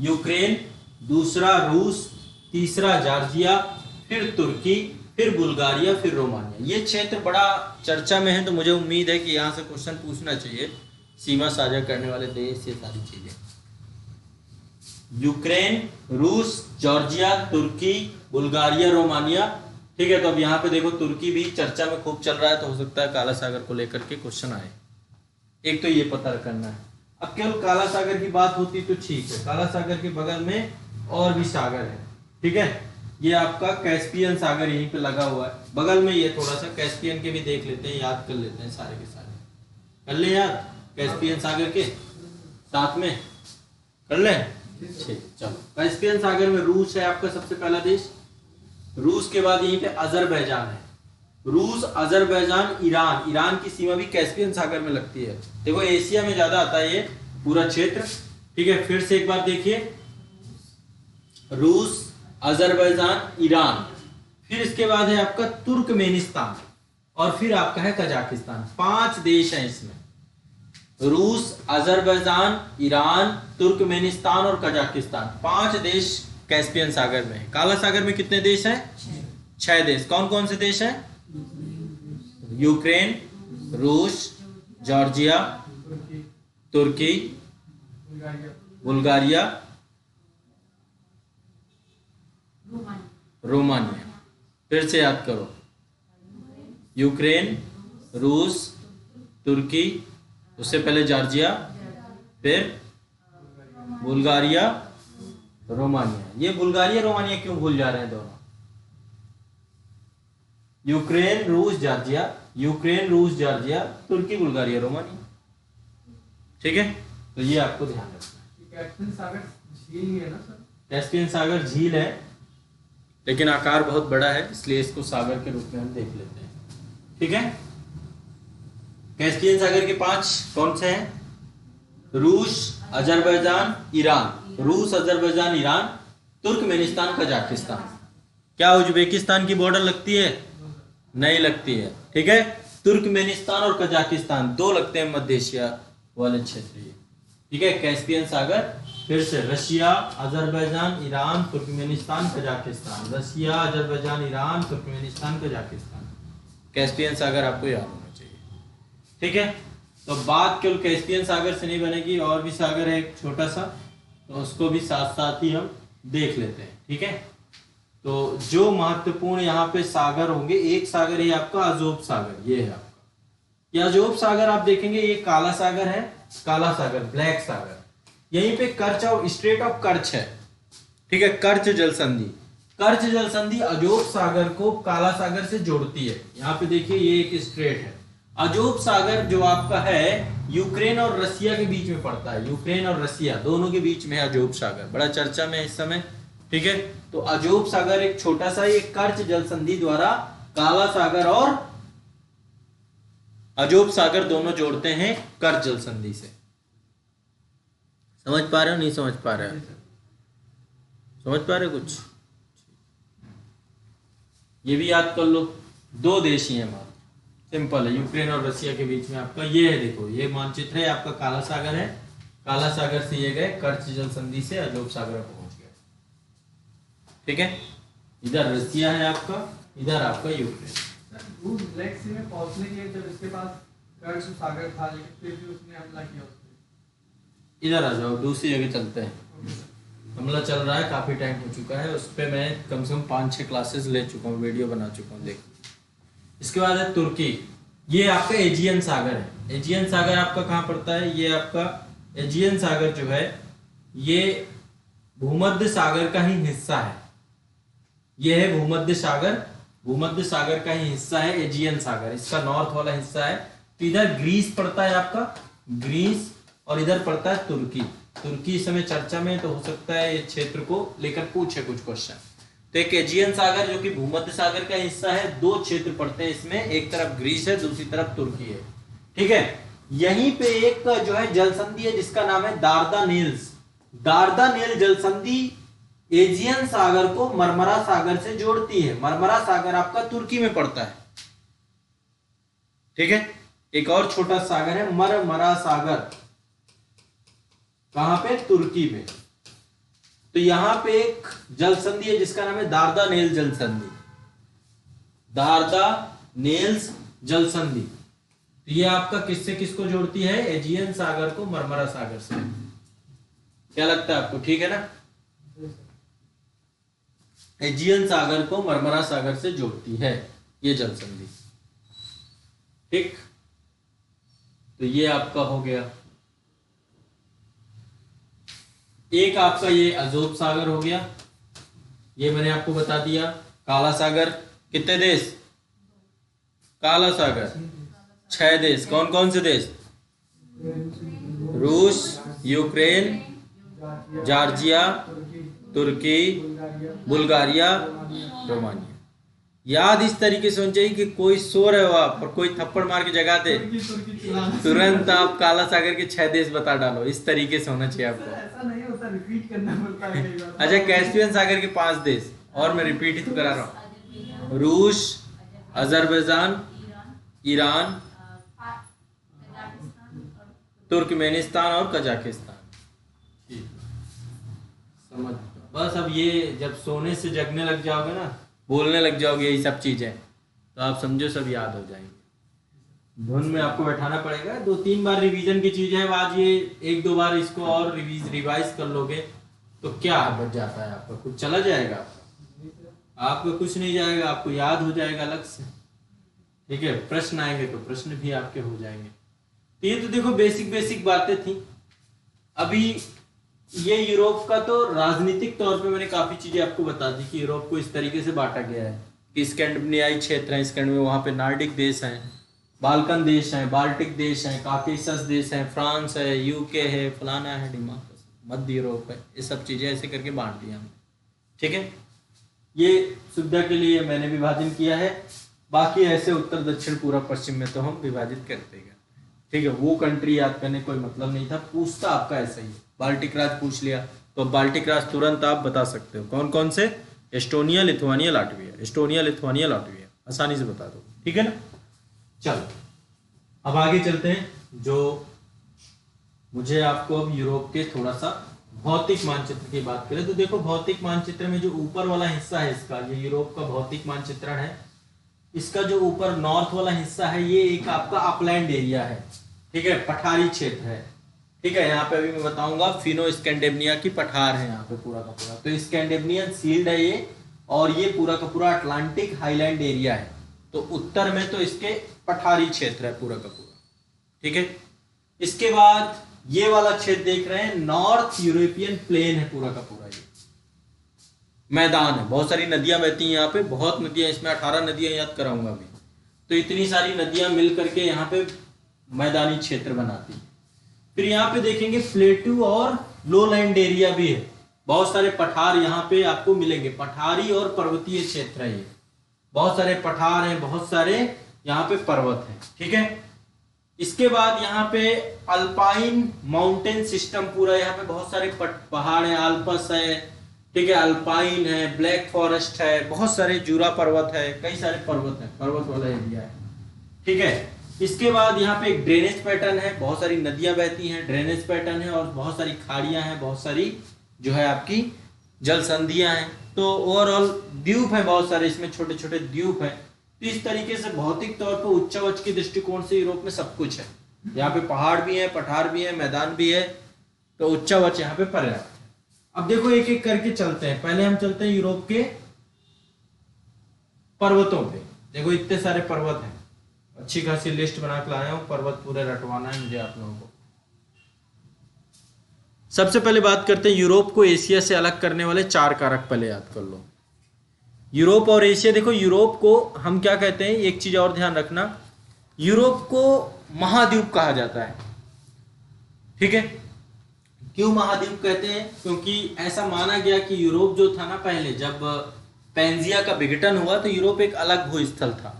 यूक्रेन, दूसरा रूस, तीसरा जॉर्जिया, फिर तुर्की, फिर बुल्गारिया, फिर रोमानिया। ये क्षेत्र बड़ा चर्चा में है, तो मुझे उम्मीद है कि यहाँ से क्वेश्चन पूछना चाहिए, सीमा साझा करने वाले देश, ये सारी चीजें। यूक्रेन, रूस, जॉर्जिया, तुर्की, बुल्गारिया, रोमानिया। ठीक है, तो अब यहाँ पे देखो तुर्की भी चर्चा में खूब चल रहा है, तो हो सकता है काला सागर को लेकर के क्वेश्चन आए। एक तो ये पता करना है। अब केवल काला सागर की बात होती तो ठीक है, काला सागर के बगल में और भी सागर है। ठीक है, ये आपका कैस्पियन सागर यहीं पे लगा हुआ है बगल में। ये थोड़ा सा कैस्पियन के भी देख लेते हैं, याद कर लेते हैं सारे के सारे। कर ले याद, कैस्पियन सागर के साथ में कर ले। ठीक, चलो। कैस्पियन सागर में रूस है आपका सबसे पहला देश। रूस के बाद यहीं पे अजरबैजान है। रूस, अजरबैजान, ईरान। ईरान की सीमा भी कैस्पियन सागर में लगती है। देखो एशिया में ज्यादा आता है ये पूरा क्षेत्र। ठीक है, फिर से एक बार देखिए, रूस, अजरबैजान, ईरान, फिर इसके बाद है आपका तुर्कमेनिस्तान और फिर आपका है कजाकिस्तान। 5 देश हैं इसमें, रूस, अजरबैजान, ईरान, तुर्कमेनिस्तान और कजाकिस्तान। 5 देश कैस्पियन सागर में है। काला सागर में कितने देश हैं? 6 देश। कौन कौन से देश हैं? यूक्रेन, रूस, जॉर्जिया, तुर्की, बुल्गारिया, रोमानिया। फिर से याद करो, यूक्रेन, रूस, तुर्की, उससे पहले जॉर्जिया, फिर बुल्गारिया, रोमानिया। ये बुल्गारिया रोमानिया क्यों भूल जा रहे हैं दोनों? यूक्रेन, रूस, जॉर्जिया, यूक्रेन, रूस, जॉर्जिया, तुर्की, बुल्गारिया, रोमानिया। ठीक है, तो ये आपको ध्यान रखना है। कैस्पियन सागर झील ही है ना सर? कैस्पियन सागर झील है, लेकिन आकार बहुत बड़ा है, इसलिए इसको सागर के रूप में हम देख लेते हैं। ठीक है, कैस्पियन सागर के 5 कौन से हैं? रूस, अजरबैजान, ईरान। रूस, अजरबैजान, ईरान, तुर्कमेनिस्तान, कजाकिस्तान। क्या उज्बेकिस्तान की बॉर्डर लगती है? नहीं लगती है। ठीक है, तुर्कमेनिस्तान और कजाकिस्तान 2 लगते हैं मध्य एशिया वाले क्षेत्र। ठीक है, कैस्पियन सागर। फिर से Russia, Azerbaijan, Iran, Turkmenistan, Kazakhstan. Russia, Azerbaijan, Iran, Turkmenistan, Kazakhstan. Caspian सागर आपको याद होना चाहिए। ठीक है, तो बात केवल कैस्पियन सागर से नहीं बनेगी, और भी सागर है एक छोटा सा, तो उसको भी साथ साथ ही हम देख लेते हैं। ठीक है, तो जो महत्वपूर्ण यहाँ पे सागर होंगे, एक सागर है आपका अजोब सागर, ये है आपका। ये अजोब सागर आप देखेंगे, ये काला सागर है, काला सागर, ब्लैक सागर। यहीं पे कर्च और स्ट्रेट ऑफ कर्च है। ठीक है, कर्च जल संधि, कर्च जल संधि अजोब सागर को काला सागर से जोड़ती है। यहाँ पे देखिए, ये एक स्ट्रेट है अजोब सागर जो आपका है यूक्रेन और रसिया के बीच में पड़ता है, यूक्रेन और रसिया दोनों के बीच में है अजोब सागर, बड़ा चर्चा में है इस समय। ठीक है, तो अजोब सागर एक छोटा सा एक कर्च जल संधि द्वारा काला सागर और अजोब सागर दोनों जोड़ते हैं कर्च जल संधि से। समझ पा रहे हो, नहीं समझ पा रहे हो? समझ पा रहे हो कुछ? ये भी याद कर लो, दो देश ही है हमारे, सिंपल है, यूक्रेन और रसिया के बीच में आपका ये है। देखो ये मानचित्र है आपका, काला सागर है, काला सागर से ये गए कर्च जल संधि से अजोब सागर पहुंच गए। ठीक है, इधर रसिया है आपका, इधर आपका यूक्रेन। ब्लैक सी में पहुंचने के जब इसके पास कर्च सागर था, लेकिन फिर भी उसने हमला किया उस पे। इधर आ जाओ, दूसरी जगह चलते हैं। हमला चल रहा है, काफी टाइम हो चुका है, उस पर मैं कम से कम 5-6 क्लासेस ले चुका हूँ, वीडियो बना चुका हूँ। देखो इसके बाद है तुर्की। ये आपका एजियन सागर है। एजियन सागर आपका कहाँ पड़ता है? ये आपका एजियन सागर जो है ये भूमध्य सागर का ही हिस्सा है। ये है भूमध्य सागर, भूमध्य सागर का ही हिस्सा है एजियन सागर, इसका नॉर्थ वाला हिस्सा है। तो इधर ग्रीस पड़ता है आपका, ग्रीस, और इधर पड़ता है तुर्की। तुर्की इस समय चर्चा में, तो हो सकता है ये क्षेत्र को लेकर पूछे कुछ क्वेश्चन। तो एक एजियन सागर जो कि भूमध्य सागर का हिस्सा है, दो क्षेत्र पड़ते हैं इसमें, एक तरफ ग्रीस है, दूसरी तरफ तुर्की है। ठीक है, यहीं पे एक जो है जल संधि है जिसका नाम है दारदानेल्स। दारदानेल जल संधि एजियन सागर को मरमरा सागर से जोड़ती है। मरमरा सागर आपका तुर्की में पड़ता है। ठीक है, एक और छोटा सागर है मरमरा सागर, कहां पे? तुर्की में। तो यहां पे एक जल संधि है जिसका नाम है दारदानेल जल संधि, दारदानेल्स जल संधि। तो ये आपका किससे किसको जोड़ती है? एजियन सागर को मरमरा सागर से। क्या लगता है आपको? ठीक है ना? एजियन सागर को मरमरा सागर से जोड़ती है ये जल संधि। ठीक, तो ये आपका हो गया। एक आपका ये अजोब सागर हो गया, ये मैंने आपको बता दिया। काला सागर कितने देश? काला सागर 6 देश। कौन कौन से देश? रूस, यूक्रेन, जॉर्जिया, तुर्की, बुल्गारिया, रोमानिया। याद इस तरीके से होनी चाहिए कि कोई सो रहे हो आप और कोई थप्पड़ मार के जगा दे, तुरंत आप काला सागर के 6 देश बता डालो। इस तरीके से होना चाहिए आपको। ऐसा नहीं होता, रिपीट करना पड़ता है कई बार। अच्छा, कैस्पियन सागर के 5 देश, और मैं रिपीट ही तो करा रहा हूँ। रूस, अजरबैजान, ईरान, तुर्कमेनिस्तान और कजाकिस्तान। समझ, बस अब ये जब सोने से जगने लग जाओगे ना, बोलने लग जाओगे यही सब चीजें, तो आप समझो सब याद हो जाएंगे। धुन में आपको बैठाना पड़ेगा, 2-3 बार रिवीजन की चीज है। आज ये 1-2 बार इसको और रिवाइज कर लोगे तो क्या बच जाता है आपका? कुछ चला जाएगा आपका कुछ नहीं जाएगा, आपको याद हो जाएगा अलग से। ठीक है, प्रश्न आएंगे तो प्रश्न भी आपके हो जाएंगे। तो ये तो देखो बेसिक बेसिक बातें थी। अभी ये यूरोप का तो राजनीतिक तौर पे मैंने काफी चीजें आपको बता दी कि यूरोप को इस तरीके से बांटा गया है कि स्कैंडिनेवियाई क्षेत्र है, स्कैंड में वहां पे नार्डिक देश हैं, बाल्कन देश हैं, बाल्टिक देश हैं, काकेशस देश हैं, फ्रांस है, यूके है, फलाना है, डिमांड, मध्य यूरोप है, ये सब चीजें ऐसे करके बांट दिया हमने। ठीक है, ये सुविधा के लिए मैंने विभाजन किया है। बाकी ऐसे उत्तर दक्षिण पूर्व पश्चिम में तो हम विभाजित करते हैं। ठीक है, वो कंट्री याद करने कोई मतलब नहीं था, पूछता आपका ऐसा ही है। बाल्टिक राज पूछ लिया तो बाल्टिक राज तुरंत आप बता सकते हो कौन कौन से? Estonia, Lithuania, Latvia. Estonia, Lithuania, Latvia आसानी से बता दो। ठीक है ना? चलो अब आगे चलते हैं। जो मुझे आपको अब यूरोप के थोड़ा सा भौतिक मानचित्र की बात करें तो देखो, भौतिक मानचित्र में जो ऊपर वाला हिस्सा है इसका, ये यूरोप का भौतिक मानचित्रण है। इसका जो ऊपर नॉर्थ वाला हिस्सा है ये एक आपका अपलैंड एरिया है। ठीक है, पठारी क्षेत्र है। ठीक है, यहाँ पे अभी मैं बताऊंगा फिनो स्कैंडेनेविया की पठार है यहाँ पे पूरा का पूरा। तो स्कैंडेनेवियन शील्ड है ये, और ये पूरा का पूरा अटलांटिक हाईलैंड एरिया है। तो उत्तर में तो इसके पठारी क्षेत्र है पूरा का पूरा। ठीक है, इसके बाद ये वाला क्षेत्र देख रहे हैं, नॉर्थ यूरोपियन प्लेन है पूरा का पूरा। ये मैदान है, बहुत सारी नदियां बहती हैं यहाँ पे, बहुत नदियां, इसमें 18 नदियां याद कराऊंगा अभी। तो इतनी सारी नदियां मिल करके यहाँ पे मैदानी क्षेत्र बनाती है। फिर यहाँ पे देखेंगे प्लेटू और लोलैंड एरिया भी है, बहुत सारे पठार यहाँ पे आपको मिलेंगे, पठारी और पर्वतीय क्षेत्र है ये, बहुत सारे पठार हैं, बहुत सारे यहाँ पे पर्वत हैं, ठीक है। इसके बाद यहाँ पे अल्पाइन माउंटेन सिस्टम पूरा, यहाँ पे बहुत सारे पहाड़ है, आल्पस है, ठीक है, अल्पाइन है, ब्लैक फॉरेस्ट है, बहुत सारे जूरा पर्वत है, कई सारे पर्वत है, पर्वत वाला एरिया है, ठीक है। इसके बाद यहाँ पे एक ड्रेनेज पैटर्न है, बहुत सारी नदियां बहती हैं, ड्रेनेज पैटर्न है, और बहुत सारी खाड़ियां हैं, बहुत सारी जो है आपकी जल संधियां हैं। तो ओवरऑल द्वीप है बहुत सारे, इसमें छोटे छोटे द्वीप है। तो इस तरीके से भौतिक तौर पर उच्चावच के दृष्टिकोण से यूरोप में सब कुछ है, यहाँ पे पहाड़ भी है, पठार भी है, मैदान भी है, तो उच्चावच यहाँ पे पर्याप्त है। अब देखो एक एक करके चलते हैं, पहले हम चलते हैं यूरोप के पर्वतों पे। देखो इतने सारे पर्वत हैं, अच्छी खासी लिस्ट बना के लाया हूं, पर्वत पूरे रटवाना है मुझे आप लोगों को। सबसे पहले बात करते हैं यूरोप को एशिया से अलग करने वाले 4 कारक, पहले याद कर लो। यूरोप और एशिया, देखो यूरोप को हम क्या कहते हैं, एक चीज और ध्यान रखना, यूरोप को महाद्वीप कहा जाता है, ठीक है। क्यों महाद्वीप कहते हैं? क्योंकि ऐसा माना गया कि यूरोप जो था ना, पहले जब पैंजिया का विघटन हुआ तो यूरोप एक अलग भूस्थल था,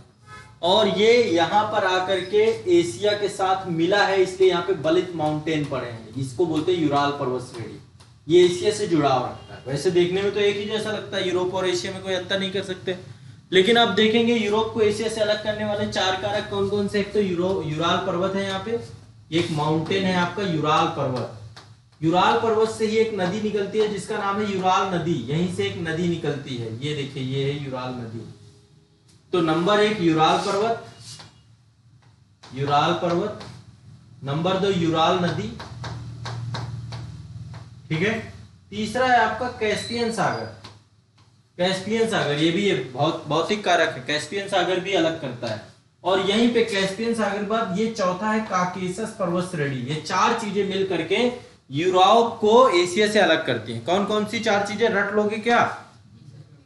और ये यहाँ पर आकर के एशिया के साथ मिला है, इसलिए यहाँ पे बलित माउंटेन पड़े हैं, इसको बोलते हैं यूराल पर्वत श्रेणी। ये एशिया से जुड़ाव रखता है, वैसे देखने में तो एक ही जैसा लगता है, यूरोप और एशिया में कोई अंतर नहीं कर सकते, लेकिन अब देखेंगे यूरोप को एशिया से अलग करने वाले 4 कारक कौन कौन से। एक तो यूराल पर्वत है, यहाँ पे एक माउंटेन है आपका यूराल पर्वत। यूराल पर्वत से ही एक नदी निकलती है जिसका नाम है यूराल नदी, यहीं से एक नदी निकलती है, ये देखिए ये है यूराल नदी। तो नंबर 1 यूराल पर्वत, यूराल पर्वत, नंबर 2 यूराल नदी, ठीक है। तीसरा है आपका कैस्पियन सागर, कैस्पियन सागर ये भी बहुत भौतिक कारक है, कैस्पियन सागर भी अलग करता है। और यहीं पे कैस्पियन सागर बाद ये चौथा है काकेशस पर्वत श्रेणी। ये 4 चीजें मिल करके यूरोप को एशिया से अलग करती हैं। कौन कौन सी 4 चीजें रट लोगे क्या?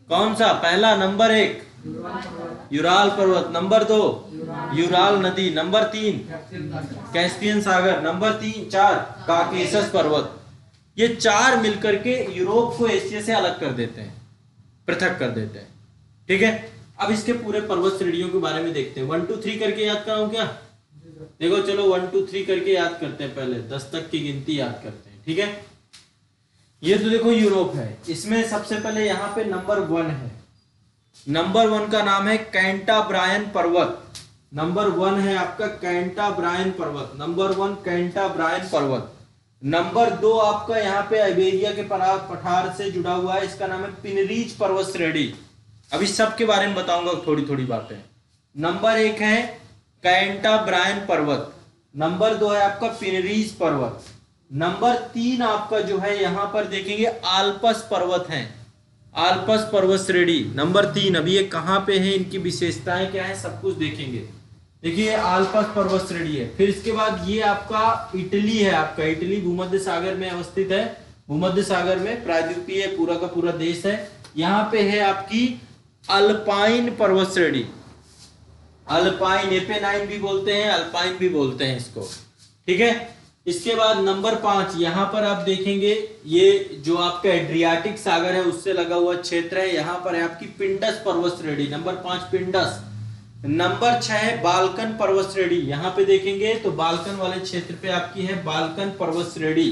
कौन सा? पहला नंबर 1 यूराल पर्वत, नंबर 2 यूराल नदी, नंबर 3 कैस्पियन सागर, नंबर 4 काकेशस पर्वत। ये 4 मिलकर के यूरोप को एशिया से अलग कर देते हैं, पृथक कर देते हैं, ठीक है। अब इसके पूरे पर्वत श्रेणियों के बारे में देखते हैं। 1 2 3 करके याद कराऊं क्या? देखो चलो 1 2 3 करके याद करते हैं, पहले 10 तक की गिनती याद करते हैं, ठीक है। ये तो देखो यूरोप है, इसमें सबसे पहले यहाँ पे नंबर 1 है। नंबर 1 का नाम है कैंटाब्रायन पर्वत। नंबर 1 है आपका कैंटाब्रायन पर्वत, नंबर 1 कैंटाब्रायन पर्वत। नंबर 2 आपका यहाँ पे आइबेरिया के पठार से जुड़ा हुआ है, इसका नाम है पिनरीज पर्वत श्रेणी। अब इस सब के बारे में बताऊंगा थोड़ी थोड़ी बातें। नंबर 1 है कैंटाब्रायन पर्वत, नंबर 2 है आपका पिनरीज पर्वत, नंबर 3 आपका जो है यहाँ पर देखेंगे आल्पस पर्वत है, आल्पस पर्वत श्रेणी नंबर 3। अभी ये कहाँ पे है, इनकी विशेषताएं क्या है, सब कुछ देखेंगे। देखिए आल्पस पर्वत श्रेणी है। फिर इसके बाद ये आपका इटली है, आपका इटली भूमध्य सागर में अवस्थित है, भूमध्य सागर में प्रायद्वीपीय पूरा का पूरा देश है। यहाँ पे है आपकी अल्पाइन पर्वत श्रेणी, अल्पाइन, एपेनाइन भी बोलते हैं, अल्पाइन भी बोलते हैं इसको, ठीक है। इसके बाद नंबर 5 यहाँ पर आप देखेंगे, ये जो आपका एड्रियाटिक सागर है उससे लगा हुआ क्षेत्र है, यहाँ पर है आपकी पिंडस पर्वत श्रेणी, नंबर 5 पिंडस। नंबर 6 है बाल्कन पर्वत श्रेणी, यहाँ पे देखेंगे तो बाल्कन वाले क्षेत्र पे आपकी है बाल्कन पर्वत श्रेणी,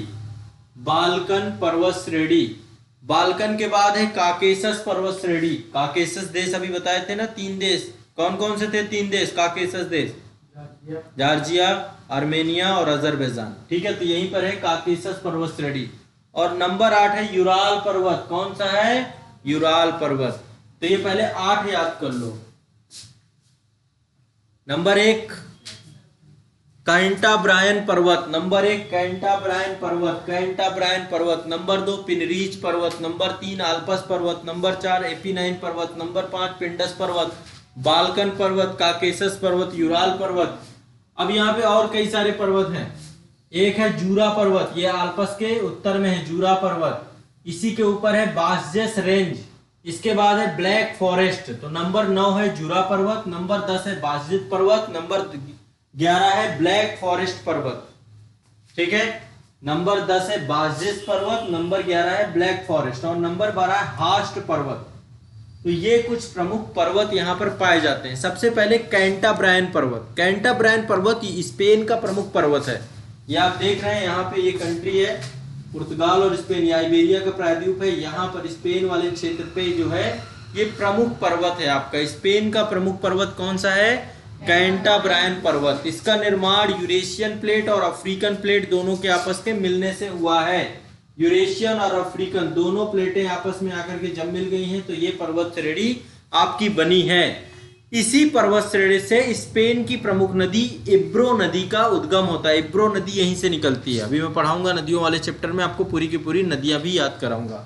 बाल्कन पर्वत श्रेणी। बाल्कन के बाद है काकेशस पर्वत श्रेणी। काकेशस देश अभी बताए थे ना 3 देश, कौन कौन से थे 3 देश काकेशस देश? जॉर्जिया, आर्मेनिया और अजरबैजान, ठीक है। तो यहीं पर है काकेशस पर्वत श्रेणी। और नंबर 8 है यूराल पर्वत। कौन सा है? यूराल पर्वत। तो ये पहले 8 याद कर लो। नंबर 1 कैंटाब्रायन पर्वत, नंबर 1 कैंटाब्रायन पर्वत, कैंटाब्रायन पर्वत। नंबर 2 पिनरीज पर्वत, नंबर 3 आल्पस पर्वत, नंबर 4 एपिनाइन पर्वत, नंबर 5 पिंडस पर्वत, बाल्कन पर्वत, काकेशस पर्वत, यूराल पर्वत। अब यहाँ पे और कई सारे पर्वत हैं। एक है जूरा पर्वत, ये आल्पस के उत्तर में है जूरा पर्वत। इसी के ऊपर है बासजस रेंज, इसके बाद है ब्लैक फॉरेस्ट। तो नंबर 9 है जुरा पर्वत, नंबर 10 है बासजित पर्वत, नंबर 11 है ब्लैक फॉरेस्ट पर्वत। ठीक है, नंबर 10 है बासजित पर्वत, नंबर 11 है ब्लैक फॉरेस्ट और नंबर 12 है हास्ट पर्वत। तो ये कुछ प्रमुख पर्वत यहाँ पर पाए जाते हैं। सबसे पहले कैंटाब्रायन पर्वत। कैंटाब्रायन पर्वत स्पेन का प्रमुख पर्वत है। ये आप देख रहे हैं, यहाँ पे ये कंट्री है पुर्तगाल और स्पेन, या इबेरिया का प्रायद्वीप है। यहाँ पर स्पेन वाले क्षेत्र पे जो है ये प्रमुख पर्वत है आपका। स्पेन का प्रमुख पर्वत कौन सा है? कैंटाब्रायन पर्वत। इसका निर्माण यूरेशियन प्लेट और अफ्रीकन प्लेट दोनों के आपस के मिलने से हुआ है। यूरेशियन और अफ्रीकन दोनों प्लेटें आपस में आकर के जब मिल गई हैं तो ये पर्वत श्रेणी आपकी बनी है। इसी पर्वत श्रेणी से स्पेन की प्रमुख नदी इब्रो नदी का उद्गम होता है। इब्रो नदी यहीं से निकलती है। अभी मैं पढ़ाऊंगा नदियों वाले चैप्टर में, आपको पूरी की पूरी नदियां भी याद कराऊंगा।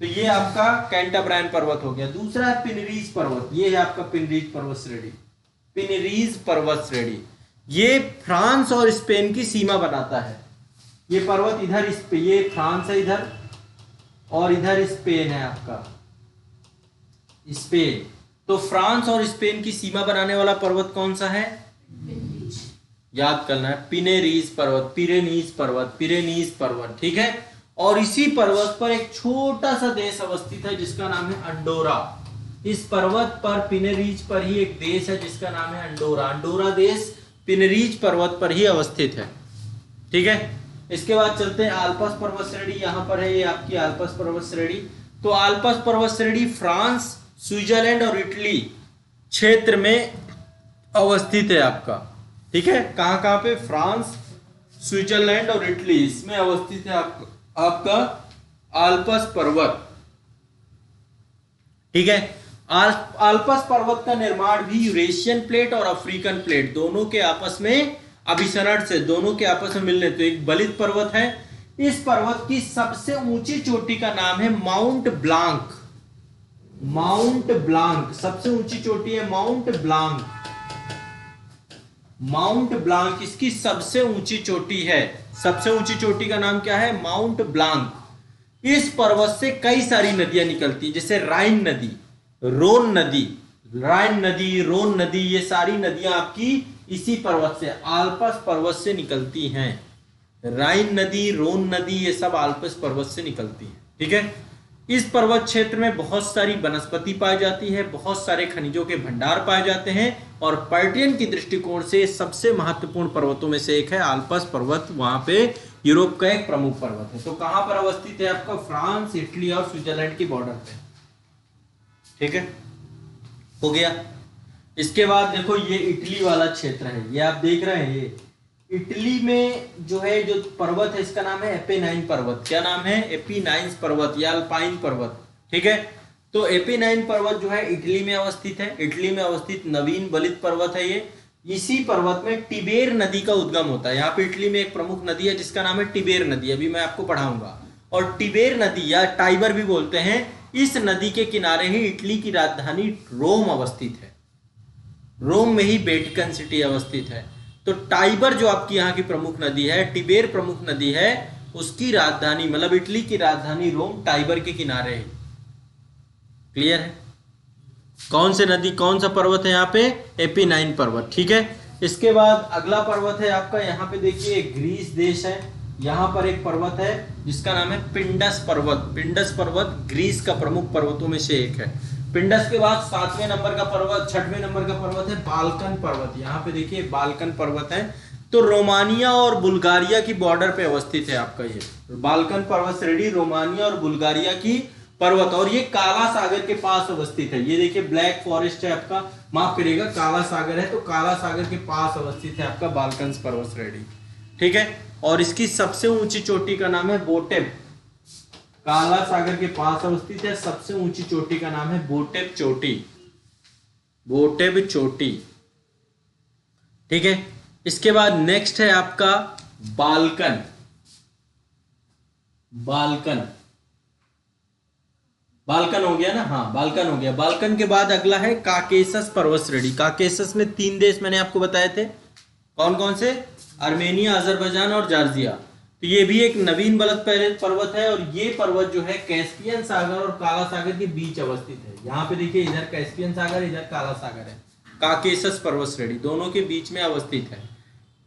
तो ये आपका कैंटाब्रायन पर्वत हो गया। दूसरा है पिनरीज पर्वत। ये है आपका पिनरीज पर्वत श्रेणी। पिनरीज पर्वत श्रेणी ये फ्रांस और स्पेन की सीमा बनाता है। ये पर्वत इधर ये फ्रांस है इधर, और इधर स्पेन है आपका, स्पेन। तो फ्रांस और स्पेन की सीमा बनाने वाला पर्वत कौन सा है? याद करना है, पिनेरीज पर्वत, पिरेनीज पर्वत, पिरेनीज पर्वत। ठीक है, और इसी पर्वत पर एक छोटा सा देश अवस्थित है जिसका नाम है अंडोरा। इस पर्वत पर पिनेरीज पर ही एक देश है जिसका नाम है अंडोरा। अंडोरा देश पिनेरीज पर्वत पर ही अवस्थित है। ठीक है, इसके बाद चलते हैं आल्पस पर्वत श्रेणी। यहां पर है ये आपकी आल्पस पर्वत श्रेणी। तो आल्पस पर्वत श्रेणी फ्रांस, स्विट्जरलैंड और इटली क्षेत्र में अवस्थित है आपका। ठीक है, कहां कहां पे? फ्रांस, स्विट्जरलैंड और इटली, इसमें अवस्थित है आपका आल्पस पर्वत। ठीक है, आल्पस पर्वत का निर्माण भी यूरेशियन प्लेट और अफ्रीकन प्लेट दोनों के आपस में अभिसरण से, दोनों के आपस में मिलने, तो एक बलित पर्वत है। इस पर्वत की सबसे ऊंची चोटी का नाम है माउंट ब्लांक। माउंट ब्लांक सबसे ऊंची चोटी है, माउंट ब्लांक। माउंट ब्लांक इसकी सबसे ऊंची चोटी है। सबसे ऊंची चोटी का नाम क्या है? Mount Blanc. इस पर्वत से कई सारी नदियां निकलती, जैसे राइन नदी, रोन नदी, राइन नदी, रोन नदी, ये सारी नदियां आपकी इसी पर्वत से, आल्पस पर्वत से निकलती हैं। राइन नदी, रोन नदी, ये सब आल्पस पर्वत से निकलती हैं। ठीक है, इस पर्वत क्षेत्र में बहुत सारी वनस्पति पाई जाती है, बहुत सारे खनिजों के भंडार पाए जाते हैं, और पर्यटन की दृष्टिकोण से सबसे महत्वपूर्ण पर्वतों में से एक है आल्पस पर्वत। वहां पे यूरोप का एक प्रमुख पर्वत है। तो कहां पर अवस्थित है आपका? फ्रांस, इटली और स्विट्जरलैंड की बॉर्डर पे। ठीक है, हो गया। इसके बाद देखो ये इटली वाला क्षेत्र है, ये आप देख रहे हैं। ये इटली में जो है जो पर्वत है इसका नाम है एपेनाइन पर्वत। क्या नाम है? एपिनाइन्स पर्वत या अल्पाइन पर्वत। ठीक है, तो एपिनाइन पर्वत जो है इटली में अवस्थित है। इटली में अवस्थित नवीन बलित पर्वत है ये। इसी पर्वत में टिबेर नदी का उद्गम होता है। यहाँ पे इटली में एक प्रमुख नदी है जिसका नाम है टिबेर नदी, अभी मैं आपको पढ़ाऊंगा। और टिबेर नदी या टाइबर भी बोलते हैं, इस नदी के किनारे ही इटली की राजधानी रोम अवस्थित है। रोम में ही वेटिकन सिटी अवस्थित है। तो टाइबर जो आपकी यहाँ की प्रमुख नदी है, टिबेर प्रमुख नदी है, उसकी राजधानी मतलब इटली की राजधानी रोम टाइबर के किनारे है। क्लियर है? कौन से नदी, कौन सा पर्वत है यहाँ पे? एपिनाइन पर्वत। ठीक है, इसके बाद अगला पर्वत है आपका, यहाँ पे देखिए ग्रीस देश है। यहाँ पर एक पर्वत है जिसका नाम है पिंडस पर्वत। पिंडस पर्वत ग्रीस का प्रमुख पर्वतों में से एक है। पिंडस के बाद 7वें नंबर का पर्वत, 6वें नंबर का पर्वत है बाल्कन पर्वत। यहाँ पे देखिए बाल्कन पर्वत है। तो रोमानिया और बुल्गारिया की बॉर्डर पे अवस्थित है आपका ये बाल्कन पर्वत श्रेणी, रोमानिया और बुल्गारिया की पर्वत, और ये काला सागर के पास अवस्थित है। ये देखिए ब्लैक फॉरेस्ट है आपका, माफ करिएगा काला सागर है, तो काला सागर के पास अवस्थित है आपका बाल्कन पर्वत श्रेणी। ठीक है, और इसकी सबसे ऊंची चोटी का नाम है बोटेब। काला सागर के पास अवस्थित है, सबसे ऊंची चोटी का नाम है बोटेब चोटी। बोटेब चोटी। ठीक है, इसके बाद नेक्स्ट है आपका बाल्कन। बाल्कन, बाल्कन हो गया ना? हाँ, बाल्कन हो गया। बाल्कन के बाद अगला है काकेशस पर्वत श्रेणी। काकेशस में 3 देश मैंने आपको बताए थे, कौन कौन से? आर्मेनिया, अजरबैजान और जॉर्जिया। तो ये भी एक नवीन बलद पर्वत है और ये पर्वत जो है कैस्पियन सागर और काला सागर के बीच अवस्थित है। यहाँ पे देखिए इधर कैस्पियन सागर, इधर काला सागर है, काकेशस पर्वत श्रेणी दोनों के बीच में अवस्थित है।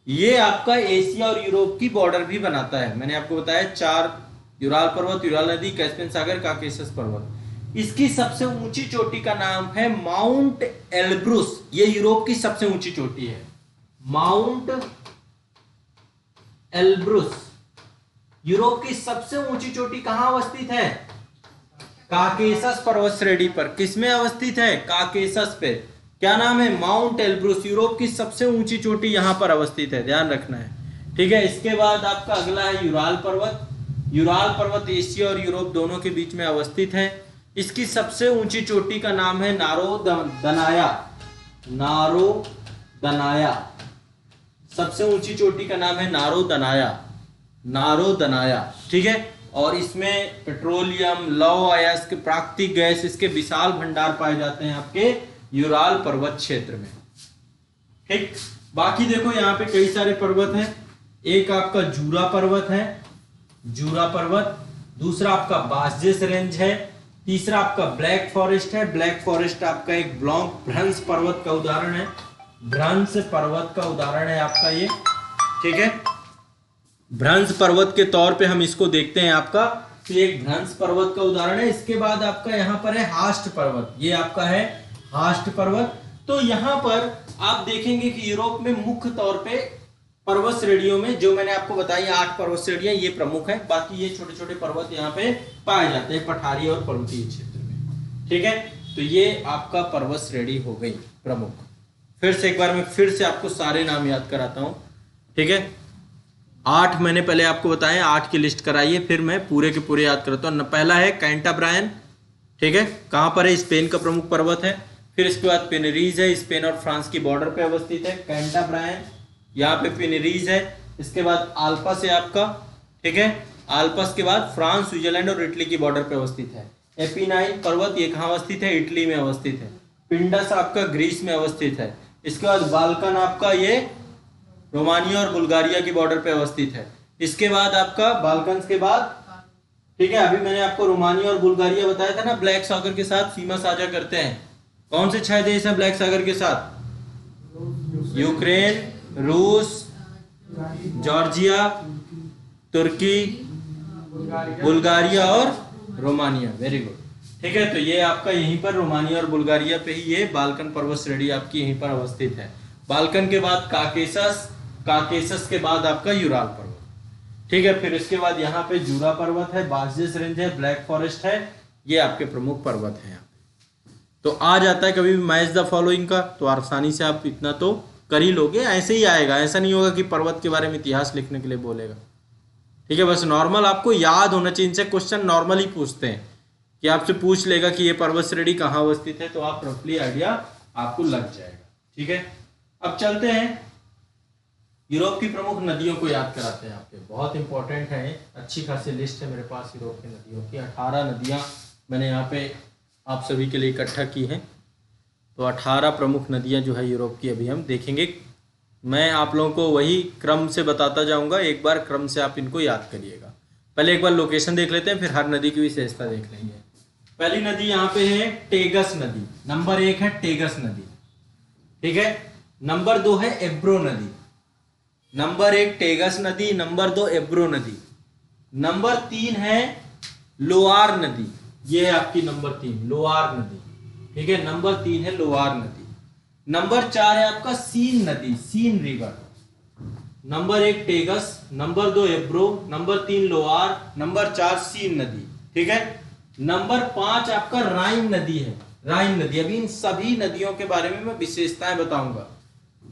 ये आपका एशिया और यूरोप की बॉर्डर भी बनाता है। मैंने आपको बताया 4 यूराल पर्वत, यूराल नदी, कैस्पियन सागर, काकेशस पर्वत। इसकी सबसे ऊंची चोटी का नाम है माउंट एल्ब्रुस। ये यूरोप की सबसे ऊंची चोटी है, माउंट एल्ब्रुस। यूरोप की सबसे ऊंची चोटी कहां अवस्थित है? काकेशस पर्वत श्रेणी पर। किसमें अवस्थित है? काकेशस पे। क्या नाम है? Mount Elbrus. यूरोप की सबसे ऊंची चोटी यहां पर अवस्थित है, ध्यान रखना है, ठीक है। इसके बाद आपका अगला है यूराल पर्वत। यूराल पर्वत एशिया और यूरोप दोनों के बीच में अवस्थित है। इसकी सबसे ऊंची चोटी का नाम है नारोदनाया। नारोदनाया, सबसे ऊंची चोटी का नाम है नारोदनाया, नारोदनाया, ठीक है। और इसमें पेट्रोलियम, लौह अयस्क, प्राकृतिक गैस, इसके विशाल भंडार पाए जाते हैं आपके यूराल पर्वत क्षेत्र में, ठीक। बाकी देखो यहाँ पे कई सारे पर्वत हैं। एक आपका जूरा पर्वत है, जूरा पर्वत। दूसरा आपका बासजेस रेंज है। तीसरा आपका ब्लैक फॉरेस्ट है। ब्लैक फॉरेस्ट आपका एक भ्रंश पर्वत का उदाहरण है, भ्रंश पर्वत का उदाहरण है आपका ये, ठीक है। भ्रंश पर्वत के तौर पे हम इसको देखते हैं आपका, तो एक भ्रंश पर्वत का उदाहरण है। इसके बाद आपका यहाँ पर है हास्ट पर्वत। ये आपका है हास्ट पर्वत। तो यहाँ पर आप देखेंगे कि यूरोप में मुख्य तौर पे पर्वत श्रेणियों में जो मैंने आपको बताई 8 पर्वत श्रेणियां ये प्रमुख है। बाकी ये छोटे छोटे पर्वत यहाँ पे पाए जाते हैं पठारी और पर्वतीय क्षेत्र में, ठीक है। तो ये आपका पर्वत श्रेणी हो गई प्रमुख। फिर से एक बार मैं फिर से आपको सारे नाम याद कराता हूं, ठीक है। 8 मैंने पहले आपको बताया, 8 की लिस्ट कराइए, फिर मैं पूरे के पूरे याद कराता हूँ। पहला है कैंटाब्रायन, ठीक है, कहां पर है? स्पेन का प्रमुख पर्वत है। फिर इसके बाद पेनरीज है, स्पेन और फ्रांस की बॉर्डर पे अवस्थित है। कैंटाब्रायन, यहाँ पे पेनरीज है। इसके बाद आल्पस है आपका, ठीक है। आल्पस के बाद फ्रांस, स्विट्जरलैंड और इटली की बॉर्डर पे अवस्थित है। एपिनाइन पर्वत, ये कहाँ अवस्थित है? इटली में अवस्थित है। पिंडस आपका ग्रीस में अवस्थित है। इसके बाद बाल्कन आपका ये रोमानिया और बुल्गारिया की बॉर्डर पे अवस्थित है। इसके बाद आपका बाल्कन के बाद, ठीक है, अभी मैंने आपको रोमानिया और बुल्गारिया बताया था ना, ब्लैक सागर के साथ सीमा साझा करते हैं। कौन से 6 देश हैं ब्लैक सागर के साथ? यूक्रेन, रूस, जॉर्जिया, तुर्की, बुल्गारिया और रोमानिया। वेरी गुड, ठीक है। तो ये आपका यहीं पर रोमानिया और बुल्गारिया पे ही ये बाल्कन पर्वत श्रेणी आपकी यहीं पर अवस्थित है। बाल्कन के बाद काकेशस, काकेशस के बाद आपका यूराल पर्वत, ठीक है। फिर इसके बाद यहाँ पे जूरा पर्वत है, बासजेस रेंज है, ब्लैक फॉरेस्ट है। ये आपके प्रमुख पर्वत हैं यहाँ पे। तो आ जाता है कभी भी मैच द फॉलोइंग का, तो आसानी से आप इतना तो कर ही लोगे। ऐसे ही आएगा, ऐसा नहीं होगा कि पर्वत के बारे में इतिहास लिखने के लिए बोलेगा, ठीक है। बस नॉर्मल आपको याद होना चाहिए। इनसे क्वेश्चन नॉर्मली पूछते हैं कि आपसे पूछ लेगा कि ये पर्वत श्रेणी कहाँ अवस्थित है, तो आप रफली आइडिया आपको लग जाएगा, ठीक है। अब चलते हैं यूरोप की प्रमुख नदियों को याद कराते हैं आपके। बहुत इंपॉर्टेंट है, अच्छी खासी लिस्ट है मेरे पास यूरोप की नदियों की। 18 नदियाँ मैंने यहाँ पे आप सभी के लिए इकट्ठा की हैं। तो 18 प्रमुख नदियाँ जो है यूरोप की अभी हम देखेंगे। मैं आप लोगों को वही क्रम से बताता जाऊंगा, एक बार क्रम से आप इनको याद करिएगा। पहले एक बार लोकेशन देख लेते हैं, फिर हर नदी की विशेषता देख लेंगे। पहली नदी यहाँ पे है टेगस नदी। नंबर 1 है टेगस नदी, ठीक है। नंबर 2 है एब्रो नदी। नंबर 1 टेगस नदी, नंबर 2 एब्रो नदी। नंबर 3 है लोआर नदी, ये है आपकी नंबर 3 लोआर नदी, ठीक है। नंबर 3 है लोआर नदी। नंबर 4 है आपका सीन नदी, Seine river. Number 1 Tagus, number 2 Ebro, number 3 Loire, number 4 Seine नदी, ठीक है। नंबर 5 आपका राइन नदी है, राइन नदी। अभी इन सभी नदियों के बारे में मैं विशेषताएं बताऊंगा।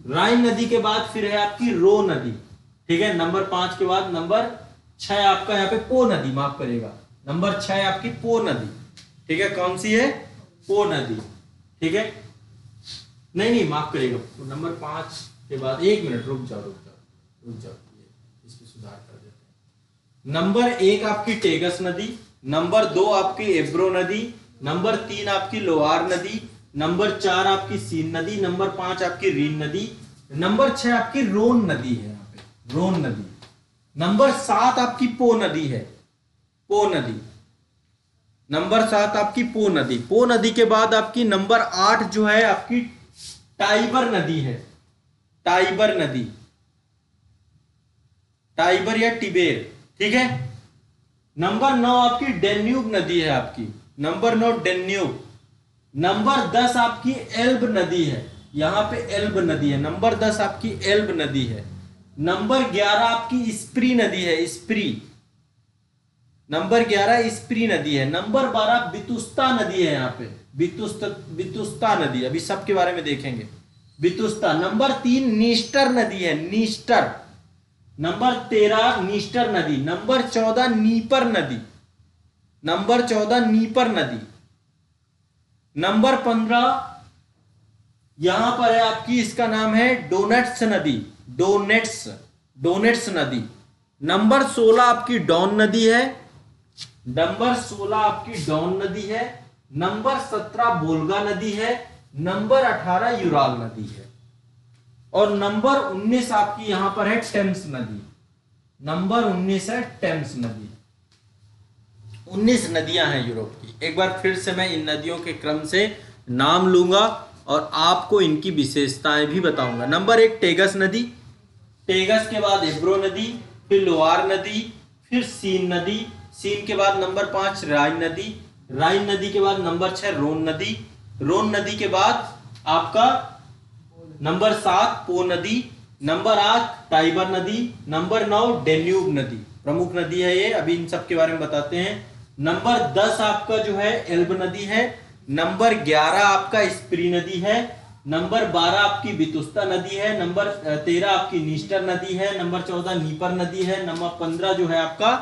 राइन नदी के बाद फिर है आपकी रो नदी, ठीक है। नंबर 5 के बाद नंबर 6 आपका यहाँ पे पो नदी, माफ करिएगा, नंबर 6 आपकी पो नदी, ठीक है। कौन सी है? पो नदी, ठीक है। नहीं माफ करिएगा, नंबर 5 के बाद 1 मिनट रुक जाओ, इसमें सुधार कर देते हैं। नंबर 1 आपकी टेगस नदी, नंबर 2 आपकी एब्रो नदी, नंबर 3 आपकी लोआर नदी, नंबर 4 आपकी सीन नदी, नंबर 5 आपकी रीन नदी, नंबर 6 आपकी रोन नदी है यहाँ पे, रोन नदी। नंबर 7 आपकी पो नदी है, पो नदी। नंबर 7 आपकी पो नदी। पो नदी के बाद आपकी नंबर 8 जो है आपकी टाइबर नदी है, टाइबर नदी, टाइबर या टिबेर, ठीक है। नंबर 9 आपकी डेन्यूब नदी है आपकी, नंबर 9 डेन्यूब। नंबर 10 आपकी एल्ब नदी है, यहां पे एल्ब नदी है, नंबर 10 आपकी एल्ब नदी है। नंबर 11 आपकी स्प्री नदी है, स्प्री, नंबर 11 स्प्री नदी है। नंबर 12 बितुस्ता नदी है, यहाँ पे बितुस्ता नदी, अभी सबके बारे में देखेंगे, बितुस्ता। नंबर 3 नीस्टर नदी है, नीस्टर। नंबर 13 नीस्टर नदी। नंबर 14 नीपर नदी, नंबर 14 नीपर नदी। नंबर 15 यहां पर है आपकी, इसका नाम है डोनेट्स नदी, डोनेट्स, डोनेट्स नदी। नंबर 16 आपकी डॉन नदी है, नंबर 16 आपकी डॉन नदी है। नंबर 17 बोल्गा नदी है। नंबर 18 यूराल नदी है। और नंबर 19 आपकी यहां पर है टेम्स नदी, नंबर 19 है टेम्स नदी। 19 नदियां हैं यूरोप की। एक बार फिर से मैं इन नदियों के क्रम से नाम लूंगा और आपको इनकी विशेषताएं भी बताऊंगा। नंबर 1 टेगस नदी, टेगस के बाद एब्रो नदी, फिर लोआर नदी, फिर सीन नदी, सीन के बाद नंबर 5 राइन नदी, राइन नदी के बाद नंबर 6 रोन नदी, रोन नदी के बाद आपका नंबर 7 पो नदी, नंबर 8 टाइबर नदी, नंबर 9 डेन्यूब नदी, प्रमुख नदी है ये, अभी इन सब के बारे में बताते हैं। नंबर 10 आपका जो है एल्ब नदी है। नंबर 11 आपका स्प्री नदी है। नंबर 12 आपकी बितुस्ता नदी है। नंबर 13 आपकी नीस्टर नदी है। नंबर 14 नीपर नदी है। नंबर 15 जो है आपका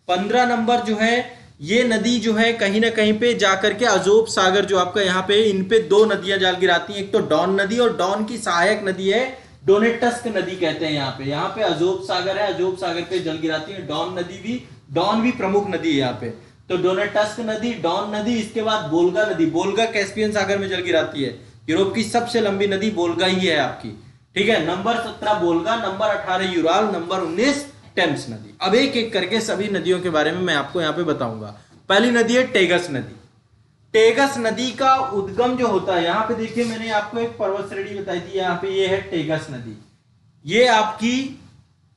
15 नंबर जो है ये नदी जो है कहीं ना कहीं पे जाकर के अजोब सागर जो आपका यहाँ पे, इन पे 2 नदियां जल गिराती हैं। एक तो डॉन नदी और डॉन की सहायक नदी है डोनेटस्क नदी कहते हैं यहाँ पे अजोब सागर है, अजोब सागर पे जल गिराती है। डॉन नदी भी, डॉन भी प्रमुख नदी है यहाँ पे। तो डोनेटस्क नदी, डॉन नदी, इसके बाद बोल्गा नदी, बोल्गा कैस्पियन सागर में जल गिराती है। यूरोप की सबसे लंबी नदी बोल्गा ही है आपकी, ठीक है। Number 17 Volga, number 18 Ural, number 19 Thames नदी। अब एक एक करके सभी नदियों के बारे में मैं आपको यहाँ पे बताऊंगा। पहली नदी है टेगस नदी। टेगस नदी का उद्गम जो होता है, यहाँ पे देखिए मैंने आपको एक पर्वत श्रेणी बताई थी, यहाँ पे ये है टेगस नदी। ये आपकी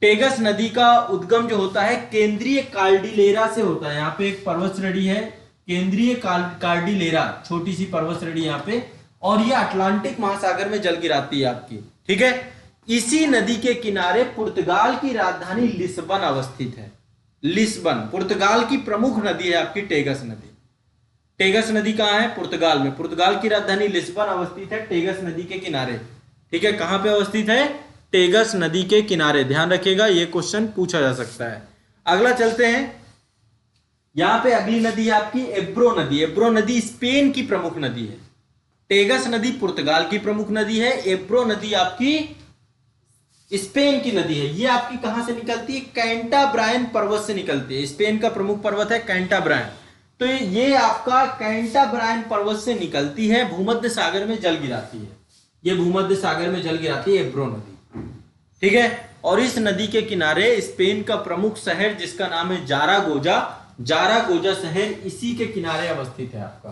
टेगस नदी का उद्गम जो होता है केंद्रीय कार्डिलेरा से होता है। यहाँ पे एक पर्वत श्रेणी है केंद्रीय कार्डिलेरा, छोटी सी पर्वत श्रेणी यहाँ पे, और ये अटलांटिक महासागर में जल गिराती है आपकी, ठीक है। इसी नदी के किनारे पुर्तगाल की राजधानी लिस्बन अवस्थित है। लिस्बन पुर्तगाल की प्रमुख नदी है आपकी टेगस नदी। टेगस नदी कहां है? पुर्तगाल में। पुर्तगाल की राजधानी लिस्बन अवस्थित है टेगस नदी के किनारे, ठीक है। कहां पे अवस्थित है? टेगस नदी के किनारे। ध्यान रखिएगा, ये क्वेश्चन पूछा जा सकता है। अगला चलते हैं, यहां पे अगली नदी है आपकी एब्रो नदी। एब्रो नदी स्पेन की प्रमुख नदी है। टेगस नदी पुर्तगाल की प्रमुख नदी है, एब्रो नदी आपकी स्पेन की नदी है। ये आपकी कहां से निकलती है? कैंटाब्रायन पर्वत से निकलती है। स्पेन का प्रमुख पर्वत है कैंटाब्रायन, तो ये आपका कैंटाब्रायन पर्वत से निकलती है, भूमध्य सागर में जल गिराती है। ये भूमध्य सागर में जल गिराती है एब्रो नदी, ठीक है। और इस नदी के किनारे स्पेन का प्रमुख शहर जिसका नाम है जारागोजा, जारागोजा शहर इसी के किनारे अवस्थित है आपका,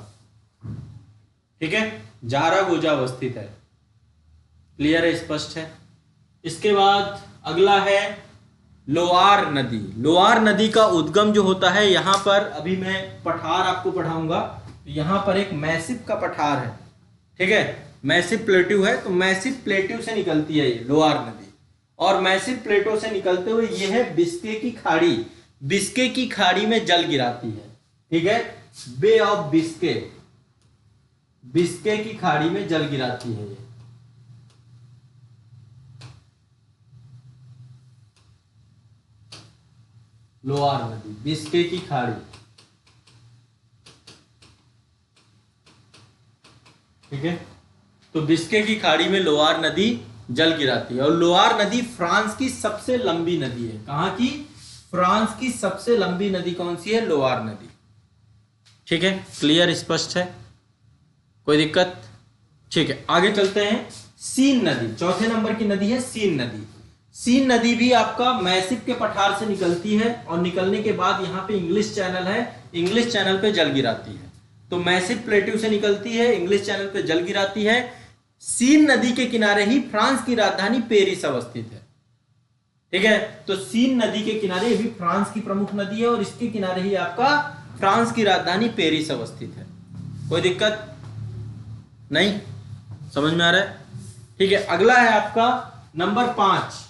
ठीक है। जारागोजा अवस्थित है। क्लियर है, स्पष्ट है। इसके बाद अगला है लोआर नदी। लोआर नदी का उद्गम जो होता है, यहां पर अभी मैं पठार आपको पढ़ाऊंगा। यहां पर एक मैसिव का पठार है, ठीक है। मैसिव प्लेट्यू है, तो मैसिव प्लेट्यू से निकलती है ये लोआर नदी। और मैसिव प्लेटो से निकलते हुए ये है बिस्के की खाड़ी, बिस्के की खाड़ी में जल गिराती है, ठीक है। बे ऑफ बिस्के, बिस्के की खाड़ी में जल गिराती है ये। लोआर नदी बिस्के की खाड़ी, ठीक है। तो बिस्के की खाड़ी में लोआर नदी जल गिराती है। और लोआर नदी फ्रांस की सबसे लंबी नदी है। कहां की? फ्रांस की सबसे लंबी नदी कौन सी है? लोआर नदी, ठीक है। क्लियर, स्पष्ट है, कोई दिक्कत? ठीक है, आगे चलते हैं। सीन नदी, चौथे नंबर की नदी है सीन नदी। सीन नदी भी आपका मैसिप के पठार से निकलती है और निकलने के बाद यहाँ पे इंग्लिश चैनल है, इंग्लिश चैनल पे जल गिराती है। तो मैसिप प्लेट्यू से निकलती है, इंग्लिश चैनल पे जल गिराती है। सीन नदी के किनारे ही फ्रांस की राजधानी पेरिस अवस्थित है। ठीक है, तो सीन नदी के किनारे भी फ्रांस की प्रमुख नदी है और इसके किनारे ही आपका फ्रांस की राजधानी पेरिस अवस्थित है। कोई दिक्कत नहीं, समझ में आ रहा है? ठीक है, अगला है आपका नंबर 5,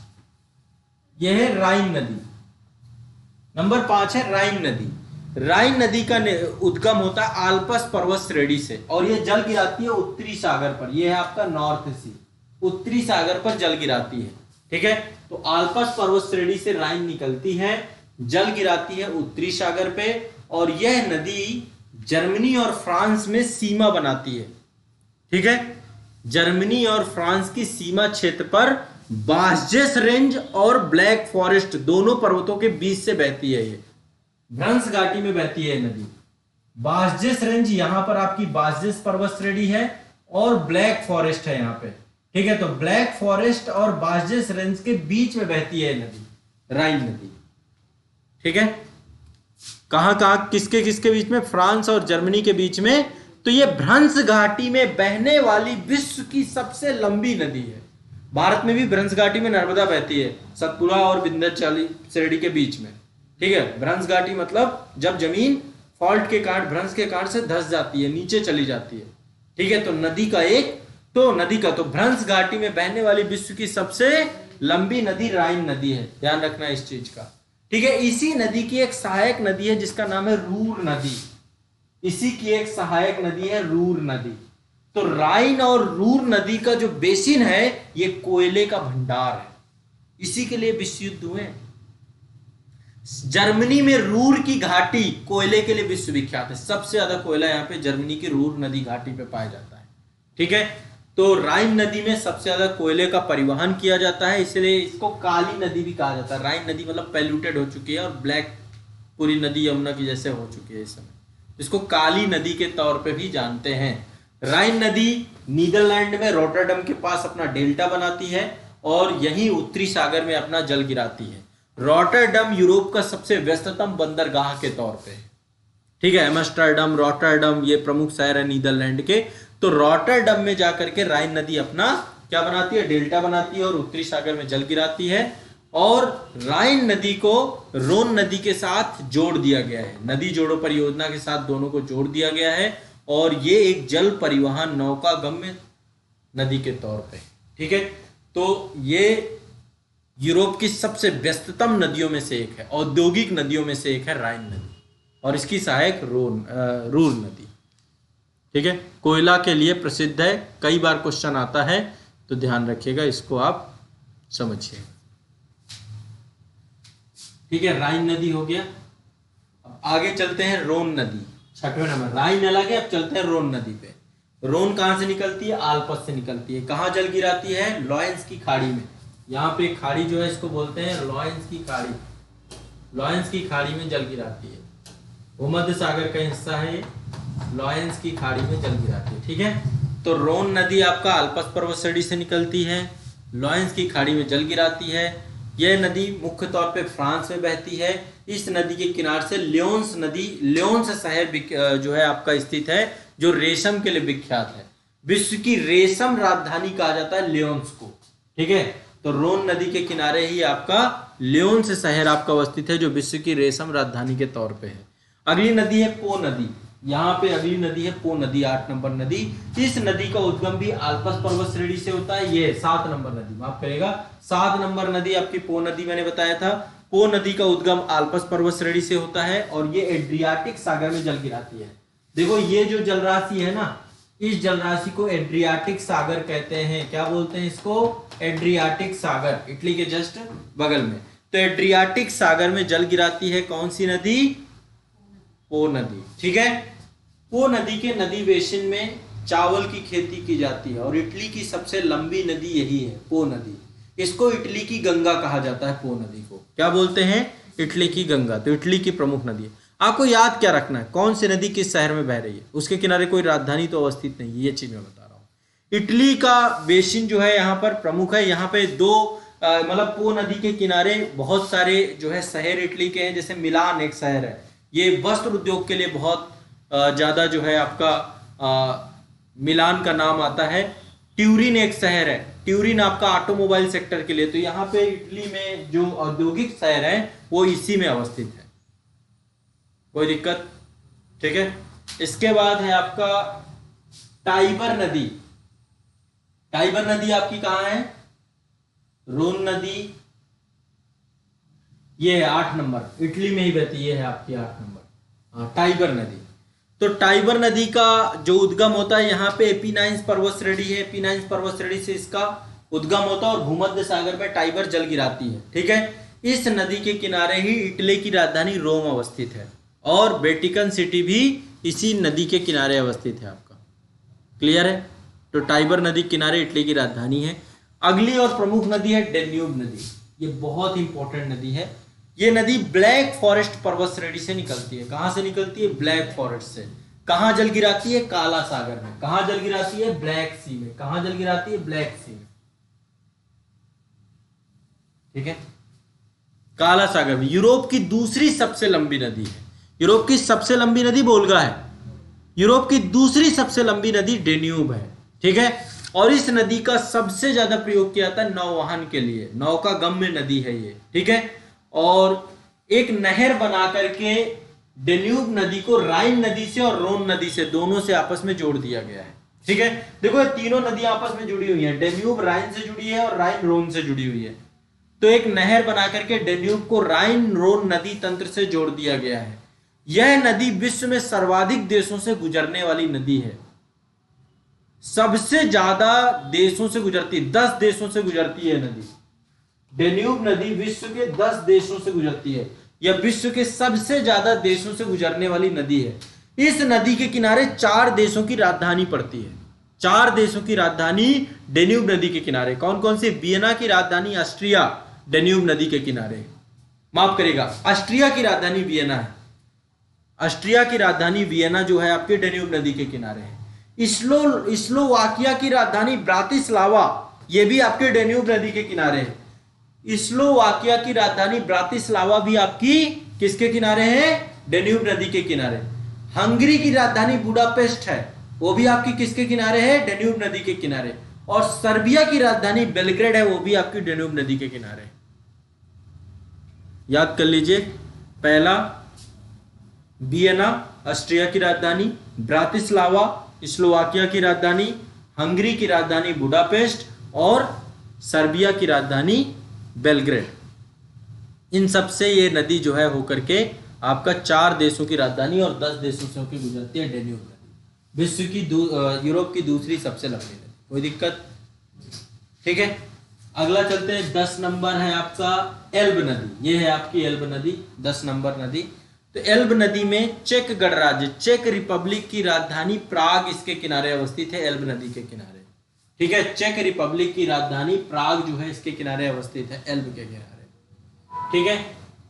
यह है राइन नदी। नंबर 5 है राइन नदी। राइन नदी का उद्गम होता है आल्प्स पर्वत श्रेणी से और यह जल गिराती है उत्तरी सागर पर। यह है आपका नॉर्थ सी, उत्तरी सागर पर जल गिराती है। ठीक है, तो आल्प्स पर्वत श्रेणी से राइन निकलती है, जल गिराती है उत्तरी सागर पे और यह नदी जर्मनी और फ्रांस में सीमा बनाती है। ठीक है, जर्मनी और फ्रांस की सीमा क्षेत्र पर बास्जेस रेंज और ब्लैक फॉरेस्ट दोनों पर्वतों के बीच से बहती है। ये भ्रंश घाटी में बहती है नदी। बास्जेस रेंज यहां पर आपकी बास्जेस पर्वत श्रेणी है और ब्लैक फॉरेस्ट है यहां पे। ठीक है, तो ब्लैक फॉरेस्ट और बास्जेस रेंज के बीच में बहती है नदी, राइन नदी। ठीक है, कहां कहां किसके किसके बीच में? फ्रांस और जर्मनी के बीच में। तो ये भ्रंश घाटी में बहने वाली विश्व की सबसे लंबी नदी है। भारत में भी भ्रंश घाटी में नर्मदा बहती है, सतपुड़ा और विंध्याचल श्रेणी के बीच में। ठीक है, भ्रंश घाटी मतलब जब जमीन फॉल्ट के कारण, भ्रंश के कारण से धंस जाती है, नीचे चली जाती है। ठीक है, तो नदी का तो भ्रंश घाटी में बहने वाली विश्व की सबसे लंबी नदी राइन नदी है, ध्यान रखना इस चीज का। ठीक है, इसी नदी की एक सहायक नदी है जिसका नाम है रूर नदी। इसी की एक सहायक नदी है रूर नदी। तो राइन और रूर नदी का जो बेसिन है ये कोयले का भंडार है, इसी के लिए विश्व युद्ध हुए। जर्मनी में रूर की घाटी कोयले के लिए विश्वविख्यात है। सबसे ज्यादा कोयला यहाँ पे जर्मनी की रूर नदी घाटी पे पाया जाता है। ठीक है, तो राइन नदी में सबसे ज्यादा कोयले का परिवहन किया जाता है, इसलिए इसको काली नदी भी कहा जाता है। राइन नदी मतलब पैल्यूटेड हो चुकी है और ब्लैक पूरी नदी यमुना की जैसे हो चुकी है इस समय, इसको काली नदी के तौर पे भी जानते हैं। राइन नदी नीदरलैंड में रोटरडम के पास अपना डेल्टा बनाती है और यहीं उत्तरी सागर में अपना जल गिराती है। रोटरडम यूरोप का सबसे व्यस्ततम बंदरगाह के तौर पे। ठीक है, एम्स्टर्डम, रोटरडम ये प्रमुख शहर है नीदरलैंड के। तो रोटरडम में जाकर के राइन नदी अपना क्या बनाती है? डेल्टा बनाती है और उत्तरी सागर में जल गिराती है। और राइन नदी को रोन नदी के साथ जोड़ दिया गया है, नदी जोड़ो परियोजना के साथ दोनों को जोड़ दिया गया है और ये एक जल परिवहन नौका गम्य नदी के तौर पे। ठीक है, तो ये यूरोप की सबसे व्यस्ततम नदियों में से एक है, औद्योगिक नदियों में से एक है राइन नदी और इसकी सहायक रूर नदी। ठीक है, कोयला के लिए प्रसिद्ध है, कई बार क्वेश्चन आता है तो ध्यान रखिएगा, इसको आप समझिए। ठीक है, राइन नदी हो गया। अब आगे चलते हैं रोन नदी, 6वें नंबर। राइन अलग है, अब चलते हैं रोन नदी पे। रोन कहां से निकलती है? आल्प्स से निकलती है। कहां जल गिराती है? लॉयंस की खाड़ी में। यहाँ पे खाड़ी जो है इसको बोलते हैं लॉयंस की खाड़ी। लॉयंस की खाड़ी में जल गिराती है, भूमध्य सागर का हिस्सा है ये, लॉयंस की खाड़ी में जल गिराती है। ठीक है, तो रोन नदी आपका आल्प्स पर्वत श्रेणी से निकलती है, लॉयंस की खाड़ी में जल गिराती है। यह नदी मुख्य तौर पे फ्रांस में बहती है। इस नदी के किनारे से ल्योन्स नदी, ल्योन्स शहर जो है आपका स्थित है, जो रेशम के लिए विख्यात है। विश्व की रेशम राजधानी कहा जाता है ल्योन्स को। ठीक है, तो रोन नदी के किनारे ही आपका ल्योन्स शहर आपका अवस्थित है, जो विश्व की रेशम राजधानी के तौर पे है। अगली नदी है पो नदी। यहाँ पे अगली नदी है पो नदी, 8 नंबर नदी। इस नदी का उद्गम भी आल्प्स पर्वत श्रेणी से होता है। ये 7 नंबर नदी, माफ करेगा, 7 नंबर नदी आपकी पो नदी मैंने बताया था। पो नदी का उद्गम आल्प्स पर्वत श्रेणी से होता है और ये एड्रियाटिक सागर में जल गिराती है। देखो ये जो जलराशि है ना, इस जलराशि को एड्रियाटिक सागर कहते हैं। क्या बोलते हैं इसको? एड्रियाटिक सागर, इटली के जस्ट बगल में। तो एड्रियाटिक सागर में जल गिराती है कौन सी नदी? पो नदी। ठीक है, पो नदी के नदी बेसिन में चावल की खेती की जाती है और इटली की सबसे लंबी नदी यही है, पो नदी। इसको इटली की गंगा कहा जाता है। पो नदी को क्या बोलते हैं? इटली की गंगा। तो इटली की प्रमुख नदी है। आपको याद क्या रखना है, कौन सी नदी किस शहर में बह रही है, उसके किनारे कोई राजधानी तो अवस्थित नहीं, ये चीज मैं बता रहा हूँ। इटली का बेसिन जो है यहाँ पर प्रमुख है। यहाँ पे 2 मतलब पो नदी के किनारे बहुत सारे जो है शहर इटली के हैं, जैसे मिलान एक शहर है, ये वस्त्र उद्योग के लिए बहुत ज्यादा जो है आपका मिलान का नाम आता है। ट्यूरिन एक शहर है, ट्यूरिन आपका ऑटोमोबाइल सेक्टर के लिए। तो यहाँ पे इटली में जो औद्योगिक शहर है वो इसी में अवस्थित है, कोई दिक्कत? ठीक है। इसके बाद है आपका टाइबर नदी। टाइबर नदी आपकी कहां है? रोन नदी, ये है 8 नंबर, इटली में ही बहती है आपकी 8 नंबर, टाइबर नदी। तो टाइबर नदी का जो उद्गम होता है यहाँ पे एपिनाइन्स पर्वत श्रेणी है, एपिनाइन्स पर्वत श्रेणी से इसका उद्गम होता है और भूमध्य सागर में टाइबर जल गिराती है। ठीक है। इस नदी के किनारे ही इटली की राजधानी रोम अवस्थित है और वेटिकन सिटी भी इसी नदी के किनारे अवस्थित है। आपका क्लियर है? तो टाइबर नदी किनारे इटली की राजधानी है। अगली और प्रमुख नदी है डेन्यूब नदी। ये बहुत इंपॉर्टेंट नदी है। ये नदी ब्लैक फॉरेस्ट पर्वत श्रेणी से निकलती है। कहां से निकलती है? ब्लैक फॉरेस्ट से। कहां जल गिराती है? काला सागर में। कहां जल गिराती है? ब्लैक सी में। कहां जल गिराती है? ब्लैक सी में। ठीक है। काला सागर में। यूरोप की दूसरी सबसे लंबी नदी है। यूरोप की सबसे लंबी नदी वोल्गा है, यूरोप की दूसरी सबसे लंबी नदी डेन्यूब है। ठीक है। और इस नदी का सबसे ज्यादा प्रयोग किया जाता है नौवहन के लिए, नौका गम्य नदी है ये। ठीक है। और एक नहर बना करके डेन्यूब नदी को राइन नदी से और रोन नदी से, दोनों से आपस में जोड़ दिया गया है। ठीक है। देखो ये तीनों नदियां आपस में जुड़ी हुई हैं, डेन्यूब राइन से जुड़ी है और राइन रोन से जुड़ी हुई है। तो एक नहर बना करके डेन्यूब को राइन रोन नदी तंत्र से जोड़ दिया गया है। यह नदी विश्व में सर्वाधिक देशों से गुजरने वाली नदी है। सबसे ज्यादा देशों से गुजरती है, 10 देशों से गुजरती है नदी। डेन्यूब नदी विश्व के 10 देशों से गुजरती है। यह विश्व के सबसे ज्यादा देशों से गुजरने वाली नदी है। इस नदी के किनारे 4 देशों की राजधानी पड़ती है। 4 देशों की राजधानी डेन्यूब नदी के किनारे। कौन कौन सी? वियना की राजधानी ऑस्ट्रिया डेन्यूब नदी के किनारे, माफ करेगा, ऑस्ट्रिया की राजधानी वियना है। ऑस्ट्रिया की राजधानी वियना जो है आपके डेन्यूब नदी के किनारे है। स्लोवाकिया की राजधानी ब्रातिस्लावा, ये भी आपके डेन्यूब नदी के किनारे है। स्लोवाकिया की राजधानी ब्रातिस्लावा भी आपकी किसके किनारे है? डेन्यूब नदी के किनारे। हंगरी की राजधानी बुडापेस्ट है, वो भी आपकी किसके किनारे है? डेन्यूब नदी के किनारे। और सर्बिया की राजधानी बेलग्रेड है, वो भी आपकी डेन्यूब नदी के किनारे। याद कर लीजिए, पहला वियना ऑस्ट्रिया की राजधानी, ब्रातिस्लावा स्लोवाकिया की राजधानी, हंगरी की राजधानी बुडापेस्ट और सर्बिया की राजधानी बेलग्रेड। इन सब से ये नदी जो है होकर के आपका 4 देशों की राजधानी और 10 देशों से होकर गुजरती है डेन्यूब नदी। विश्व की यूरोप की दूसरी सबसे लंबी नदी। कोई दिक्कत? ठीक है। अगला चलते हैं, 10 नंबर है आपका एल्ब नदी। ये है आपकी एल्ब नदी, 10 नंबर नदी। तो एल्ब नदी में चेक गणराज्य, चेक रिपब्लिक की राजधानी प्राग इसके किनारे अवस्थित है, एल्ब नदी के किनारे। ठीक है। चेक रिपब्लिक की राजधानी प्राग जो है इसके किनारे अवस्थित है, एल्ब के किनारे। ठीक है।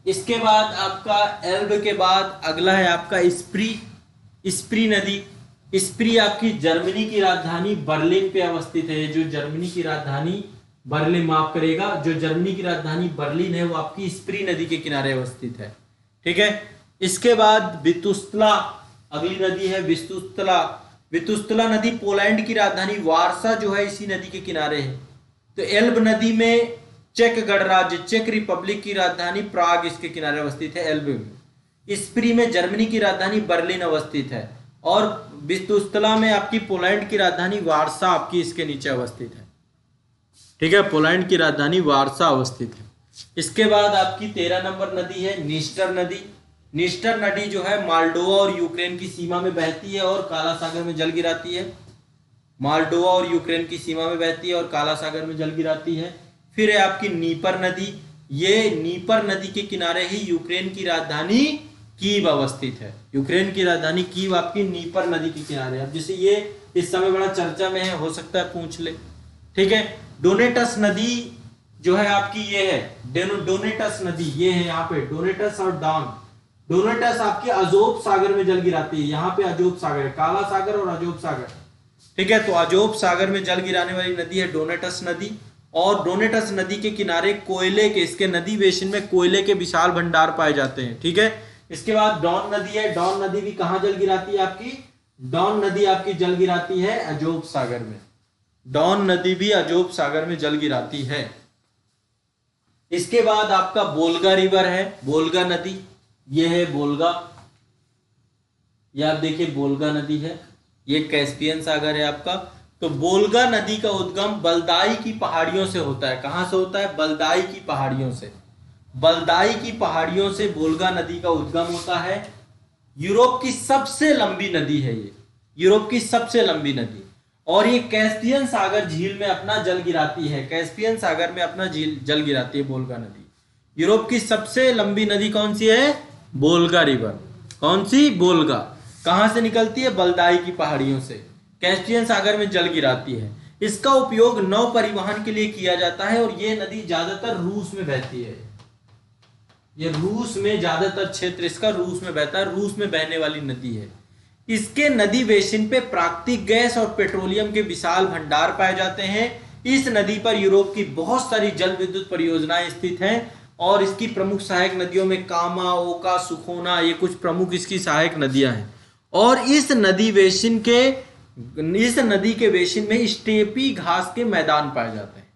इसके बाद आपका एल्ब के बाद अगला है आपका स्प्री नदी। स्प्री आपकी जर्मनी की राजधानी बर्लिन पे अवस्थित है। जो जर्मनी की राजधानी बर्लिन, माफ करेगा, जो जर्मनी की राजधानी बर्लिन है वो आपकी स्प्री नदी के किनारे अवस्थित है। ठीक है। इसके बाद वितुस्तला, अगली नदी है वितुस्तला। वितुस्तला नदी पोलैंड की राजधानी वारसा जो है इसी नदी के किनारे है। तो एल्ब नदी में चेक गणराज्य, चेक रिपब्लिक की राजधानी प्राग इसके किनारे अवस्थित है, एल्ब में। स्प्री में जर्मनी की राजधानी बर्लिन अवस्थित है और वितुस्तला में आपकी पोलैंड की राजधानी वारसा आपकी इसके नीचे अवस्थित है। ठीक है। पोलैंड की राजधानी वारसा अवस्थित है। इसके बाद आपकी 13 नंबर नदी है नीस्टर नदी। नीस्टर नदी जो है माल्डोवा और यूक्रेन की सीमा में बहती है और काला सागर में जल गिराती है। माल्डोवा और यूक्रेन की सीमा में बहती है और काला सागर में जल गिराती है। फिर है आपकी नीपर नदी। ये नीपर नदी के किनारे ही यूक्रेन की राजधानी कीव अवस्थित है। यूक्रेन की राजधानी कीव आपकी नीपर नदी के किनारे। अब जैसे ये इस समय बड़ा चर्चा में है, हो सकता है पूछ ले। ठीक है। डोनेटस नदी जो है आपकी ये है डोनेटस नदी, ये है यहाँ पे डोनेटस और डॉन। डोनेटस आपके अजोब सागर में जल गिराती है। यहाँ पे अजोब सागर है, काला सागर और अजोब सागर। ठीक है। तो अजोब सागर में जल गिराने वाली नदी है डोनेटस नदी। और डोनेटस नदी के किनारे कोयले के, इसके नदी बेसिन में कोयले के विशाल भंडार पाए जाते हैं। ठीक है, इसके बाद डॉन नदी है। डॉन नदी भी कहां जल गिराती है आपकी? डॉन नदी आपकी जल गिराती है अजोब सागर में। डॉन नदी भी अजोब सागर में जल गिराती है। इसके बाद आपका बोल्गा रिवर है, बोल्गा नदी, ये है बोल्गा, ये आप देखिए बोल्गा नदी है, ये कैस्पियन सागर है आपका। तो बोल्गा नदी का उद्गम बलदाई की पहाड़ियों से होता है। कहां से होता है? बलदाई की पहाड़ियों से। बलदाई की पहाड़ियों से बोल्गा नदी का उद्गम होता है। यूरोप की सबसे लंबी नदी है ये, यूरोप की सबसे लंबी नदी, और ये कैस्पियन सागर झील में अपना जल गिराती है। कैस्पियन सागर में अपना जल गिराती है बोल्गा नदी। यूरोप की सबसे लंबी नदी कौन सी है? बोल्गा रिवर। कौन सी? बोल्गा। कहां से निकलती है? बलदाई की पहाड़ियों से, कैस्पियन सागर में जल गिराती है। इसका उपयोग नौ परिवहन के लिए किया जाता है और ये नदी ज्यादातर रूस में बहती है। ये रूस में ज्यादातर क्षेत्र इसका रूस में बहता है, रूस में बहने वाली नदी है। इसके नदी बेसिन पे प्राकृतिक गैस और पेट्रोलियम के विशाल भंडार पाए जाते हैं। इस नदी पर यूरोप की बहुत सारी जल विद्युत परियोजनाएं स्थित हैं और इसकी प्रमुख सहायक नदियों में कामा, ओका, सुखोना, ये कुछ प्रमुख इसकी सहायक नदियां हैं। और इस नदी के बेसिन में स्टेपी घास के मैदान पाए जाते हैं।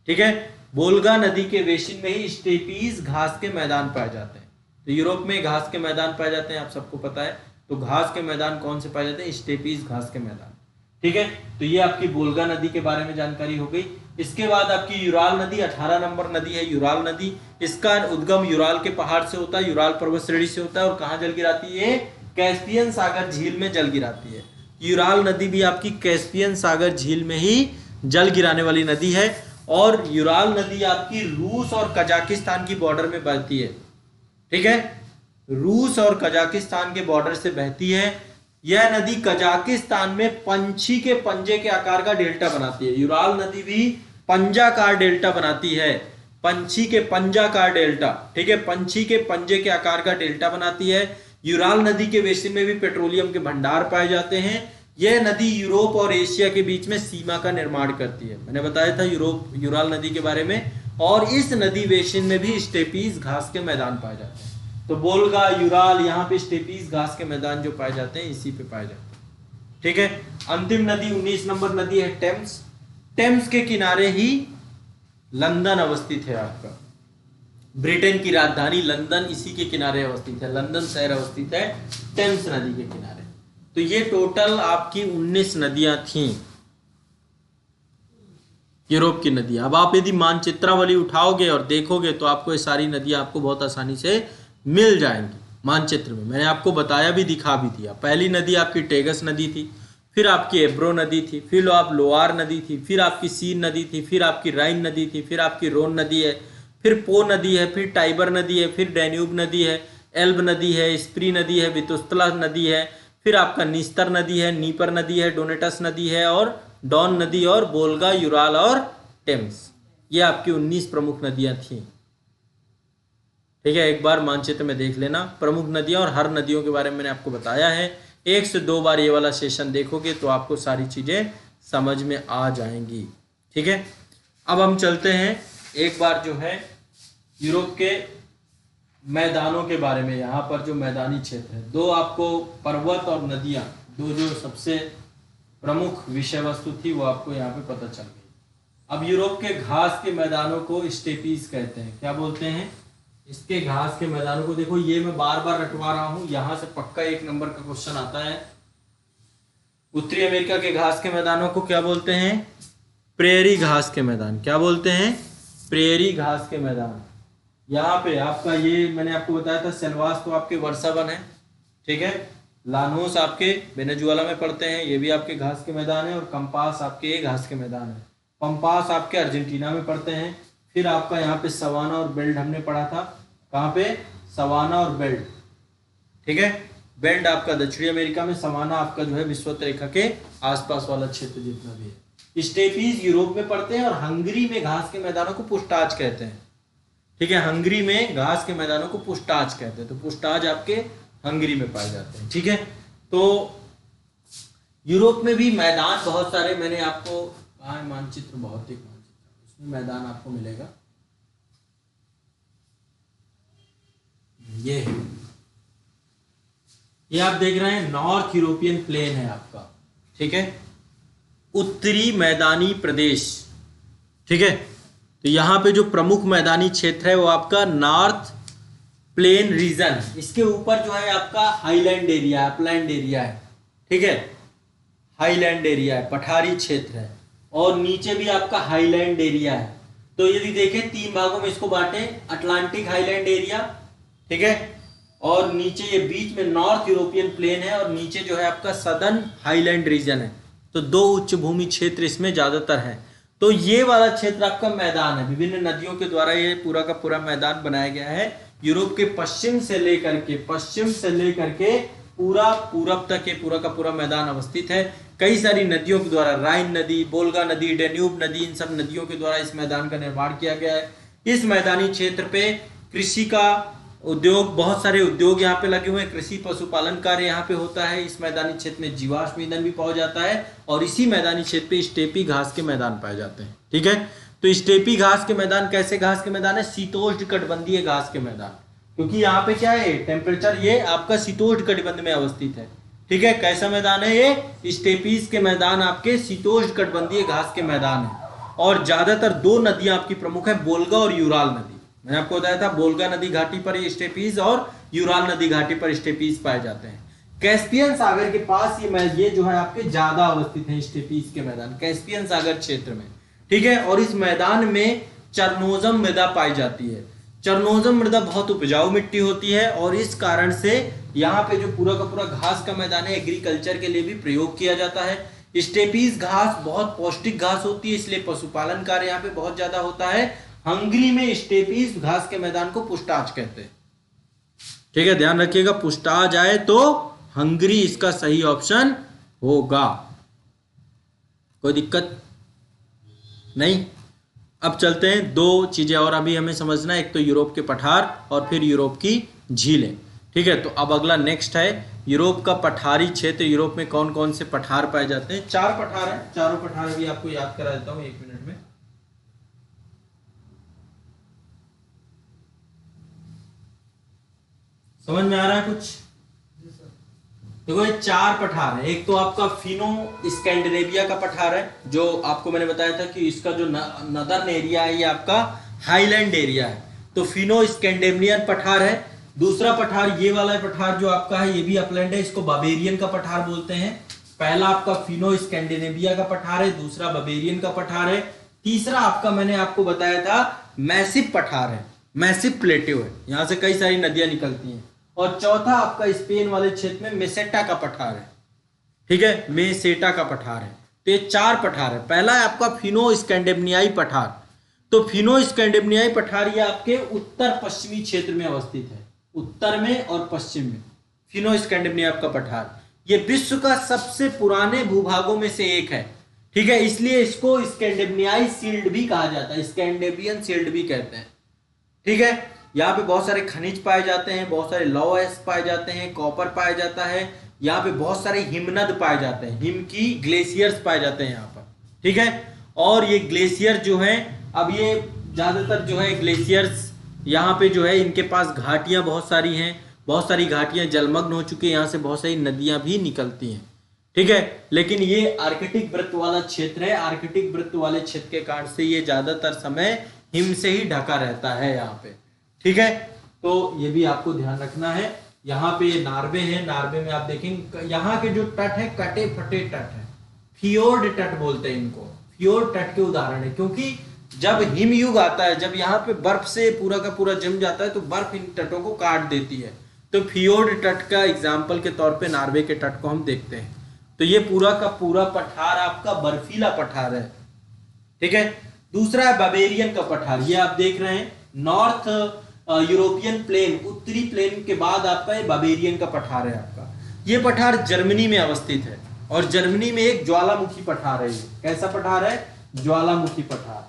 ठीक है, बोल्गा नदी के बेसिन में ही स्टेपीज घास के मैदान पाए जाते हैं। तो यूरोप में घास के मैदान पाए जाते हैं, आप सबको पता है। तो घास के मैदान कौन से पाए जाते हैं? स्टेपीज घास के मैदान। ठीक है, तो ये आपकी बोल्गा नदी के बारे में जानकारी हो गई। इसके बाद आपकी यूराल नदी 18 नंबर नदी है, यूराल नदी। इसका उद्गम यूराल के पहाड़ से होता है, यूराल पर्वत श्रेणी से होता है। और कहाँ जल गिराती है? कैस्पियन सागर झील में जल गिराती है। यूराल नदी भी आपकी कैस्पियन सागर झील में ही जल गिराने वाली नदी है। और यूराल नदी आपकी रूस और कजाकिस्तान की बॉर्डर में बहती है। ठीक है, रूस और कजाकिस्तान के बॉर्डर से बहती है। यह नदी कजाकिस्तान में पंछी के पंजे के आकार का डेल्टा बनाती है। यूराल नदी भी पंजाकार डेल्टा बनाती है, पंछी के पंजाकार डेल्टा। ठीक है, पंछी के पंजे के आकार का डेल्टा बनाती है। यूराल नदी के बेसिन में भी पेट्रोलियम के भंडार पाए जाते हैं। यह नदी यूरोप और एशिया के बीच में सीमा का निर्माण करती है। मैंने बताया था यूराल नदी के बारे में। और इस नदी बेसिन में भी स्टेपीज घास के मैदान पाए जाते हैं। तो बोल्गा, यूराल, यहाँ पे स्टेपीज घास के मैदान जो पाए जाते हैं इसी पे पाए जाते हैं। ठीक है, अंतिम नदी 19 नंबर नदी है टेम्स। टेम्स के किनारे ही लंदन अवस्थित है आपका। ब्रिटेन की राजधानी लंदन इसी के किनारे अवस्थित है, लंदन शहर अवस्थित है टेम्स नदी के किनारे। तो ये टोटल आपकी 19 नदियां थीं, यूरोप की नदियां। अब आप यदि मानचित्रावली उठाओगे और देखोगे तो आपको ये सारी नदियां आपको बहुत आसानी से मिल जाएंगी मानचित्र में। मैंने आपको बताया भी, दिखा भी दिया। पहली नदी आपकी टेगस नदी थी, फिर आपकी एब्रो नदी थी, फिर आप लोआर नदी थी, फिर आपकी सीन नदी थी, फिर आपकी राइन नदी थी, फिर आपकी रोन नदी है, फिर पो नदी है, फिर टाइबर नदी है, फिर डैन्यूब नदी है, एल्ब नदी है, स्प्री नदी है, वितुस्तला नदी है, फिर आपका निस्तर नदी है, नीपर नदी है, डोनेटस नदी है, और डॉन नदी, और बोल्गा, यूराल और टेम्स। ये आपकी 19 प्रमुख नदियां थीं। ठीक है, एक बार मानचित्र में देख लेना प्रमुख नदियां, और हर नदियों के बारे में मैंने आपको बताया है। 1 से 2 बार ये वाला सेशन देखोगे तो आपको सारी चीजें समझ में आ जाएंगी। ठीक है, अब हम चलते हैं एक बार जो है यूरोप के मैदानों के बारे में। यहाँ पर जो मैदानी क्षेत्र है, 2 आपको पर्वत और नदियाँ, 2 जो सबसे प्रमुख विषय वस्तु थी वो आपको यहाँ पे पता चल गई। अब यूरोप के घास के मैदानों को स्टेपीज कहते हैं। क्या बोलते हैं? इसके घास के मैदानों को। देखो ये मैं बार बार रटवा रहा हूं, यहां से पक्का 1 नंबर का क्वेश्चन आता है। उत्तरी अमेरिका के घास के मैदानों को क्या बोलते हैं? प्रेरी घास के मैदान। क्या बोलते हैं? प्रेरी घास के मैदान। यहाँ पे आपका ये मैंने आपको बताया था, सेल्वास तो आपके वर्षावन है। ठीक है, लानोस आपके वेनेजुएला में पड़ते हैं, ये भी आपके घास के मैदान है। और कंपास आपके ये घास के मैदान है। पंपास आपके अर्जेंटीना में पड़ते हैं। फिर आपका यहाँ पे सवाना और बेल्ट हमने पढ़ा था। कहाँ पे? सवाना और बेल्ट। ठीक है, बेल्ट आपका दक्षिणी अमेरिका में, सवाना आपका जो है विषुवत रेखा के आसपास वाला क्षेत्र जितना भी है। स्टेपीज यूरोप में पड़ते हैं। और हंगरी में घास के मैदानों को पुस्टाज कहते हैं। ठीक है, हंगरी में घास के मैदानों को पुस्टाज कहते हैं। तो पुस्टाज आपके हंगरी में पाए जाते हैं। ठीक है, तो यूरोप में भी मैदान बहुत सारे, मैंने आपको कहा मानचित्र, भौतिक मानचित्र इसमें मैदान आपको मिलेगा, ये है, ये आप देख रहे हैं नॉर्थ यूरोपियन प्लेन है आपका, ठीक है, उत्तरी मैदानी प्रदेश, ठीक है। तो यहाँ पे जो प्रमुख मैदानी क्षेत्र है वो आपका नॉर्थ प्लेन रीजन, इसके ऊपर जो है आपका हाईलैंड एरिया, अपलैंड एरिया है, ठीक है, हाईलैंड एरिया है, पठारी क्षेत्र है, और नीचे भी आपका हाईलैंड एरिया है। तो यदि देखें 3 भागों में इसको बांटे, अटलांटिक हाईलैंड एरिया, ठीक है, और नीचे ये बीच में नॉर्थ यूरोपियन प्लेन है, और नीचे जो है आपका सदर्न हाईलैंड रीजन है। तो 2 उच्च भूमि क्षेत्र इसमें ज्यादातर है। तो ये वाला क्षेत्र आपका मैदान है, विभिन्न नदियों के द्वारा ये पूरा का पूरा मैदान बनाया गया है। यूरोप के पश्चिम से लेकर के पूरा पूरब तक ये पूरा का पूरा मैदान अवस्थित है। कई सारी नदियों के द्वारा, राइन नदी, वोल्गा नदी, डेन्यूब नदी, इन सब नदियों के द्वारा इस मैदान का निर्माण किया गया है। इस मैदानी क्षेत्र पे कृषि का उद्योग, बहुत सारे उद्योग यहाँ पे लगे हुए हैं, कृषि पशुपालन कार्य यहाँ पे होता है। इस मैदानी क्षेत्र में जीवाश्म ईंधन भी पाया जाता है, और इसी मैदानी क्षेत्र पे स्टेपी घास के मैदान पाए जाते हैं, ठीक है। तो स्टेपी घास के मैदान कैसे घास के मैदान है? शीतोष्ण कटिबंधीय घास के मैदान, क्योंकि यहाँ पे क्या है, टेम्परेचर ये आपका शीतोष्ण कटिबंध में अवस्थित है, ठीक है। कैसा मैदान है ये? स्टेपीज के मैदान आपके शीतोष्ण कटिबंधीय घास के मैदान है। और ज्यादातर 2 नदियां आपकी प्रमुख है, बोल्गा और यूराल नदी। मैंने आपको बताया था बोल्गा नदी घाटी पर ये स्टेपीज और यूराल नदी घाटी पर स्टेपीज पाए जाते हैं। कैस्पियन सागर के पास ये जो है आपके ज्यादा अवस्थित है स्टेपीज के मैदान, कैस्पियन सागर क्षेत्र में, ठीक है। और इस मैदान में चरनोजम मृदा पाई जाती है। चरनोजम मृदा बहुत उपजाऊ मिट्टी होती है, और इस कारण से यहाँ पे जो पूरा का पूरा घास का मैदान है एग्रीकल्चर के लिए भी प्रयोग किया जाता है। स्टेपीज घास बहुत पौष्टिक घास होती है, इसलिए पशुपालन कार्य यहाँ पे बहुत ज्यादा होता है। हंगरी में स्टेपीज घास के मैदान को पुष्टाज कहते हैं, ठीक है, ध्यान रखिएगा। पुष्टाज आए तो हंगरी इसका सही ऑप्शन होगा, कोई दिक्कत नहीं। अब चलते हैं 2 चीजें और अभी हमें समझना है, एक तो यूरोप के पठार और फिर यूरोप की झीलें, ठीक है। तो अब अगला नेक्स्ट है यूरोप का पठारी क्षेत्र। यूरोप में कौन कौन से पठार पाए जाते हैं? 4 पठार है, चारों पठार भी आपको याद करा देता हूं 1 मिनट में। समझ में आ रहा है कुछ? देखो ये 4 पठार है। एक तो आपका फिनो स्कैंडिनेविया का पठार है, जो आपको मैंने बताया था कि इसका जो नदर्न एरिया है ये आपका हाईलैंड एरिया है, तो फिनो स्कैंडिनेवियन पठार है। दूसरा पठार ये वाला पठार जो आपका है, ये भी अपलैंड है, इसको बावेरियन का पठार बोलते हैं। पहला आपका फिनो स्कैंडिनेविया का पठार है, दूसरा बावेरियन का पठार है, तीसरा आपका मैंने आपको बताया था मैसिव पठार है, मैसिव प्लेट्यू है, यहां से कई सारी नदियां निकलती हैं। और चौथा आपका स्पेन वाले क्षेत्र में मेसेटा का पठार है, ठीक है, मेसेटा का पठार है। तो ये 4 पठार है। पहला है आपका फिनो स्कैंडिनेवियाई पठार। तो फिनो स्कैंडिनेवियाई पठार ये आपके उत्तर पश्चिमी क्षेत्र में अवस्थित है, उत्तर में और पश्चिम में फिनो स्कैंडिनेविया का पठार। ये विश्व का सबसे पुराने भूभागों में से एक है, ठीक है, इसलिए इसको स्कैंडिनेवियाई शील्ड भी कहा जाता है, स्कैंडिनेवियन शील्ड भी कहते हैं, ठीक है। यहाँ पे बहुत सारे खनिज पाए जाते हैं, बहुत सारे लौह पाए जाते हैं, कॉपर पाया जाता है, यहाँ पे बहुत सारे हिमनद पाए जाते हैं, हिम की ग्लेशियर्स पाए जाते हैं यहाँ पर, ठीक है। और ये ग्लेशियर जो है, अब ये ज्यादातर जो है ग्लेशियर्स यहाँ पे जो है इनके पास घाटियां बहुत सारी हैं, बहुत सारी घाटियां जलमग्न हो चुकी हैं, यहाँ से बहुत सारी नदियां भी निकलती हैं, ठीक है। लेकिन ये आर्कटिक वृत्त वाला क्षेत्र है, आर्कटिक वृत्त वाले क्षेत्र के कारण से ये ज्यादातर समय हिम से ही ढका रहता है यहाँ पे, ठीक है। तो ये भी आपको ध्यान रखना है। यहाँ पे नार्वे है, नार्वे में आप देखेंगे यहाँ के जो तट है कटे फटे तट है, फियोर्ड तट बोलते हैं इनको, फियोर्ड तट के उदाहरण है, क्योंकि जब हिम युग आता है, जब यहाँ पे बर्फ से पूरा का पूरा जम जाता है तो बर्फ इन तटों को काट देती है। तो फियोर्ड तट का एग्जाम्पल के तौर पे नार्वे के तट को हम देखते हैं। तो ये पूरा का पूरा पठार आपका बर्फीला पठार है, ठीक है। दूसरा है बावेरियन का पठार, ये आप देख रहे हैं नॉर्थ यूरोपियन प्लेन, उत्तरी प्लेन के बाद आपका ये बावेरियन का पठार है आपका। ये पठार जर्मनी में अवस्थित है, और जर्मनी में एक ज्वालामुखी पठार है। ये कैसा पठार है? ज्वालामुखी पठार।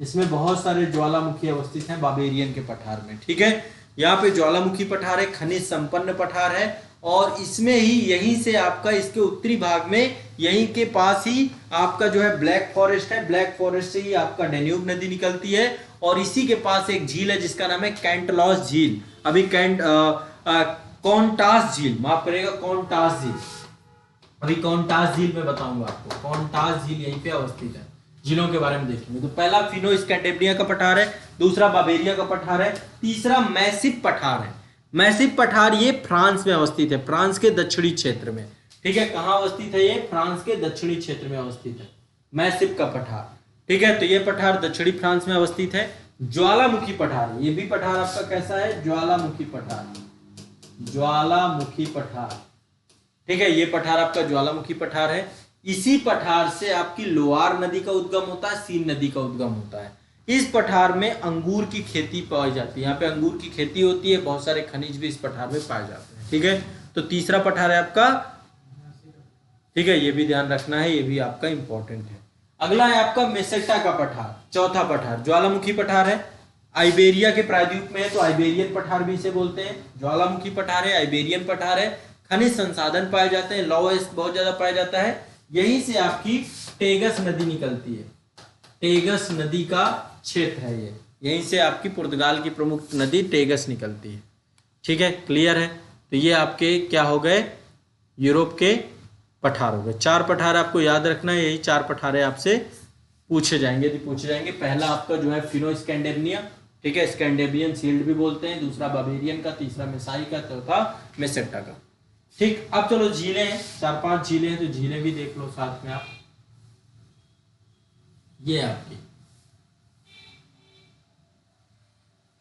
इसमें बहुत सारे ज्वालामुखी अवस्थित हैं बावेरियन के पठार में, ठीक है। यहाँ पे ज्वालामुखी पठार है, खनिज संपन्न पठार है, और इसमें ही यहीं से आपका इसके उत्तरी भाग में यहीं के पास ही आपका जो है ब्लैक फॉरेस्ट है, ब्लैक फॉरेस्ट से ही आपका डेन्यूब नदी निकलती है और इसी के पास एक झील है जिसका नाम है कैंटलॉस झील। अभी कॉन्टास झील, माफ करेगा, कॉन्टास झील। अभी कॉन्टास झील में बताऊंगा आपको, कॉन्टास झील यहीं पे अवस्थित है। झीलों के बारे में देखेंगे तो पहला फिनो स्कैंडेनेविया का पठार है, दूसरा बावेरिया का पठार है, तीसरा मैसिव पठार है। मैसिव पठार ये फ्रांस में अवस्थित है, फ्रांस के दक्षिणी क्षेत्र में। ठीक है, कहाँ अवस्थित है ये? फ्रांस के दक्षिणी क्षेत्र में अवस्थित है मैसिव का पठार। ठीक है, तो ये पठार दक्षिणी फ्रांस में अवस्थित है। ज्वालामुखी पठार, ये भी पठार आपका कैसा है? ज्वालामुखी पठार, ज्वालामुखी पठार। ठीक है, ये पठार आपका ज्वालामुखी पठार है। इसी पठार से आपकी लोआर नदी का उद्गम होता है, सीन नदी का उद्गम होता है। इस पठार में अंगूर की खेती पाई जाती है, यहाँ पे अंगूर की खेती होती है, बहुत सारे खनिज भी इस पठार में पाए जाते हैं। ठीक है, तो तीसरा पठार है आपका, ठीक है, ये भी ध्यान रखना है, ये भी आपका इंपॉर्टेंट है। अगला है आपका मेसेटा का पठार, चौथा पठार ज्वालामुखी पठार है, आइबेरिया के प्रायद्वीप में है, तो आइबेरियन पठार भी इसे बोलते हैं। ज्वालामुखी पठार है, आइबेरियन पठार है, खनिज संसाधन पाए जाते हैं, लॉ बहुत ज्यादा पाया जाता है। यहीं से आपकी टेगस नदी निकलती है, टेगस नदी का क्षेत्र है ये, यहीं से आपकी पुर्तगाल की प्रमुख नदी टेगस निकलती है। ठीक है, क्लियर है? तो ये आपके क्या हो गए? यूरोप के पठार हो गए। 4 पठार आपको याद रखना है, यही 4 पठार आपसे पूछे जाएंगे, यदि पूछे जाएंगे। पहला आपका जो है फिनो स्कैंडेनेविया, ठीक है, स्कैंडेनेवियन शील्ड भी बोलते हैं, दूसरा बावेरियन का, तीसरा मेसाई का, चौथा मेसेटा का। ठीक, अब चलो झीलें हैं, 4-5 झीलें हैं, तो झीलें भी देख लो साथ में आप। ये आपकी,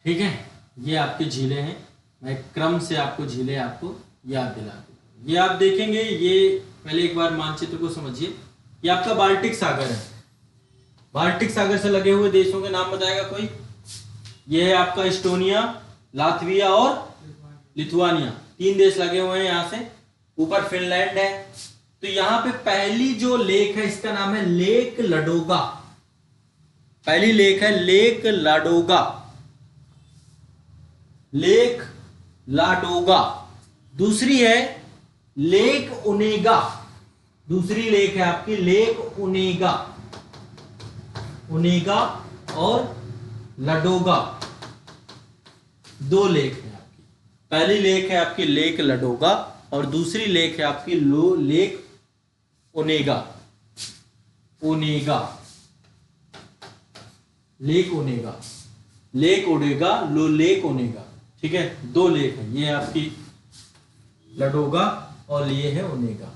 ठीक है, ये आपकी झीलें हैं। मैं क्रम से आपको झीलें आपको याद दिला दूं। ये आप देखेंगे, ये पहले एक बार मानचित्र को समझिए। ये आपका बाल्टिक सागर है, बाल्टिक सागर से लगे हुए देशों के नाम बताएगा कोई? ये है आपका इस्टोनिया, लातविया और लिथुआनिया, 3 देश लगे हुए हैं यहाँ से। ऊपर फिनलैंड है। तो यहाँ पे पहली जो लेक है इसका नाम है लेक लाडोगा। पहली लेक है लेक लाडोगा, लेक लाडोगा। दूसरी है लेक ओनेगा, दूसरी लेक है आपकी लेक ओनेगा, ओनेगा और लाडोगा, 2 लेक है आपकी। पहली लेक है आपकी लेक लाडोगा और दूसरी लेक है आपकी lake Onega, Onega, lake Onega, lake Onega, lake Onega. ठीक है, 2 लेक है, ये आपकी लाडोगा और ये है ओनेगा,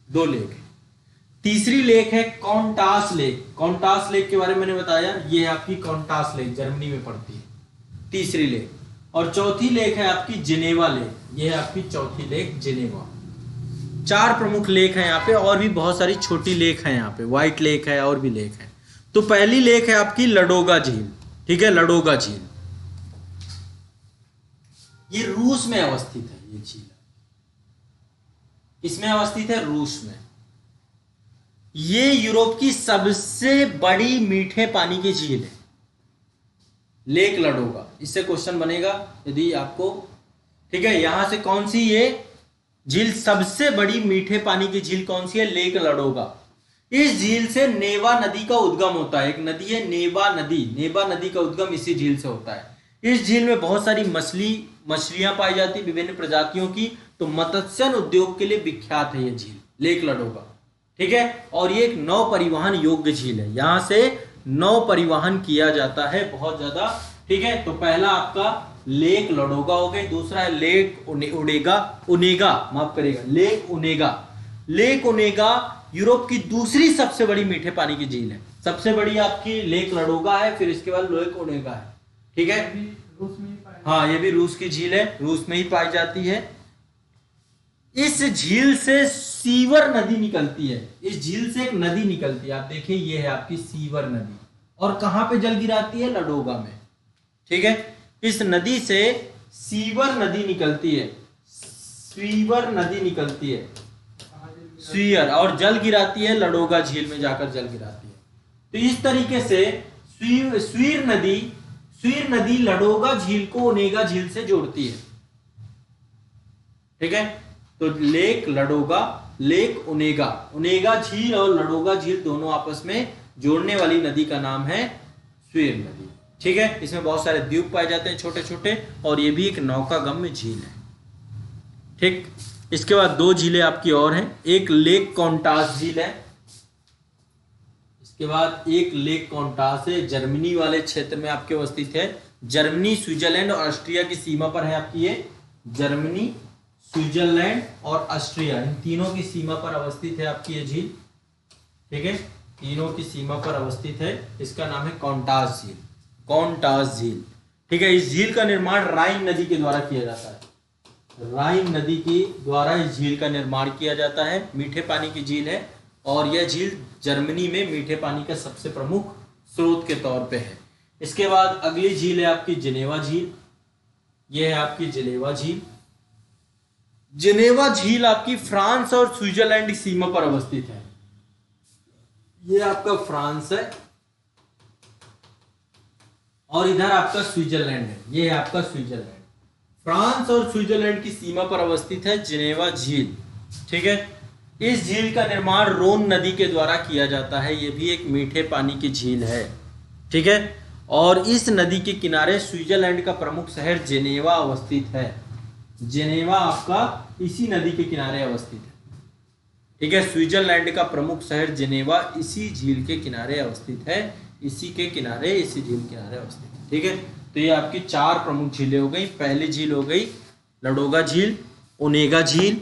2 लेक है। तीसरी लेक है कॉन्टास लेक। कॉन्टास लेक के बारे में मैंने बताया, ये आपकी कॉन्टास लेक जर्मनी में पड़ती है, तीसरी लेक। और चौथी लेक है आपकी जिनेवा लेक, ये है आपकी चौथी लेक जिनेवा। 4 प्रमुख लेक है यहाँ पे, और भी बहुत सारी छोटी लेक है यहाँ पे, व्हाइट लेक है और भी लेक है। तो पहली लेक है आपकी लाडोगा झील, ठीक है, लाडोगा झील। ये रूस में अवस्थित है, ये झील इसमें अवस्थित है, रूस में। ये यूरोप की सबसे बड़ी मीठे पानी की झील है, लेक लाडोगा। इससे क्वेश्चन बनेगा यदि आपको, ठीक है। यहां से कौन सी ये झील, सबसे बड़ी मीठे पानी की झील कौन सी है? Lake Ladoga. इस झील से नेवा नदी का उद्गम होता है, एक नदी है नेवा नदी, नेवा नदी का उद्गम इसी झील से होता है। इस झील में बहुत सारी मछलियां पाई जाती, विभिन्न प्रजातियों की। तो मत्स्य उद्योग के लिए विख्यात है ये झील, लेक लाडोगा, ठीक है। और ये एक नौ परिवहन योग्य झील है, यहां से नौ परिवहन किया जाता है बहुत ज्यादा, ठीक है। तो पहला आपका लेक लाडोगा हो गई, दूसरा है लेक ओनेगा, माफ करिएगा, lake Onega. Lake Onega Europe की दूसरी सबसे बड़ी मीठे पानी की झील है। सबसे बड़ी आपकी लेक लाडोगा है, फिर इसके बाद लेक ओनेगा है, ठीक है। रूस में ही पाया, हाँ, ये भी रूस की झील है, रूस में ही पाई जाती है। इस झील से सीवर नदी निकलती है, इस झील से एक नदी निकलती है, आप देखिए ये है आपकी सीवर नदी। और कहां पे जल गिराती है? लाडोगा में, ठीक है। इस नदी से सीवर नदी निकलती है, सीवर नदी निकलती है, स्वीयर, और जल गिराती है लाडोगा झील में, जाकर जल गिराती है। तो इस तरीके से स्वीर नदी लाडोगा झील को ओनेगा झील से जोड़ती है। ठीक है। तो lake Ladoga, lake Onega, Onega झील और लडोगा झील दोनों आपस में जोड़ने वाली नदी का नाम है स्वेर नदी। ठीक है, इसमें बहुत सारे द्वीप पाए जाते हैं छोटे छोटे, और ये भी एक नौकागम्य झील है। ठीक, इसके बाद दो झीलें आपकी और हैं, एक लेक कॉन्टास झील है, इसके बाद एक लेक कॉन्टास है, जर्मनी वाले क्षेत्र में आपके अवस्थित है। जर्मनी, स्विट्जरलैंड और ऑस्ट्रिया की सीमा पर है आपकी ये, जर्मनी, स्विट्जरलैंड और ऑस्ट्रिया, इन तीनों की सीमा पर अवस्थित है आपकी ये झील। ठीक है, तीनों की सीमा पर अवस्थित है, इसका नाम है कॉन्टास झील, कॉन्टास झील। ठीक है, इस झील का निर्माण राइन नदी के द्वारा किया जाता है, राइन नदी के द्वारा इस झील का निर्माण किया जाता है। मीठे पानी की झील है और यह झील जर्मनी में मीठे पानी का सबसे प्रमुख स्रोत के तौर पे है। इसके बाद अगली झील है आपकी जिनेवा झील, यह है आपकी जिनेवा झील। जिनेवा झील आपकी फ्रांस और स्विट्जरलैंड की सीमा पर अवस्थित है। यह आपका फ्रांस है और इधर आपका स्विट्जरलैंड है, यह है आपका स्विट्जरलैंड। फ्रांस और स्विट्जरलैंड की सीमा पर अवस्थित है जिनेवा झील। ठीक है, इस झील का निर्माण रोन नदी के द्वारा किया जाता है, यह भी एक मीठे पानी की झील है। ठीक है, और इस नदी के किनारे स्विट्जरलैंड का प्रमुख शहर जिनेवा अवस्थित है। जिनेवा आपका इसी नदी के किनारे अवस्थित है। ठीक है, स्विट्जरलैंड का प्रमुख शहर जिनेवा इसी झील के किनारे अवस्थित है, इसी के किनारे, इसी झील के किनारे अवस्थित है। ठीक है, तो ये आपकी चार प्रमुख झीलें हो गई। पहली झील हो गई लडोगा झील, ओनेगा झील,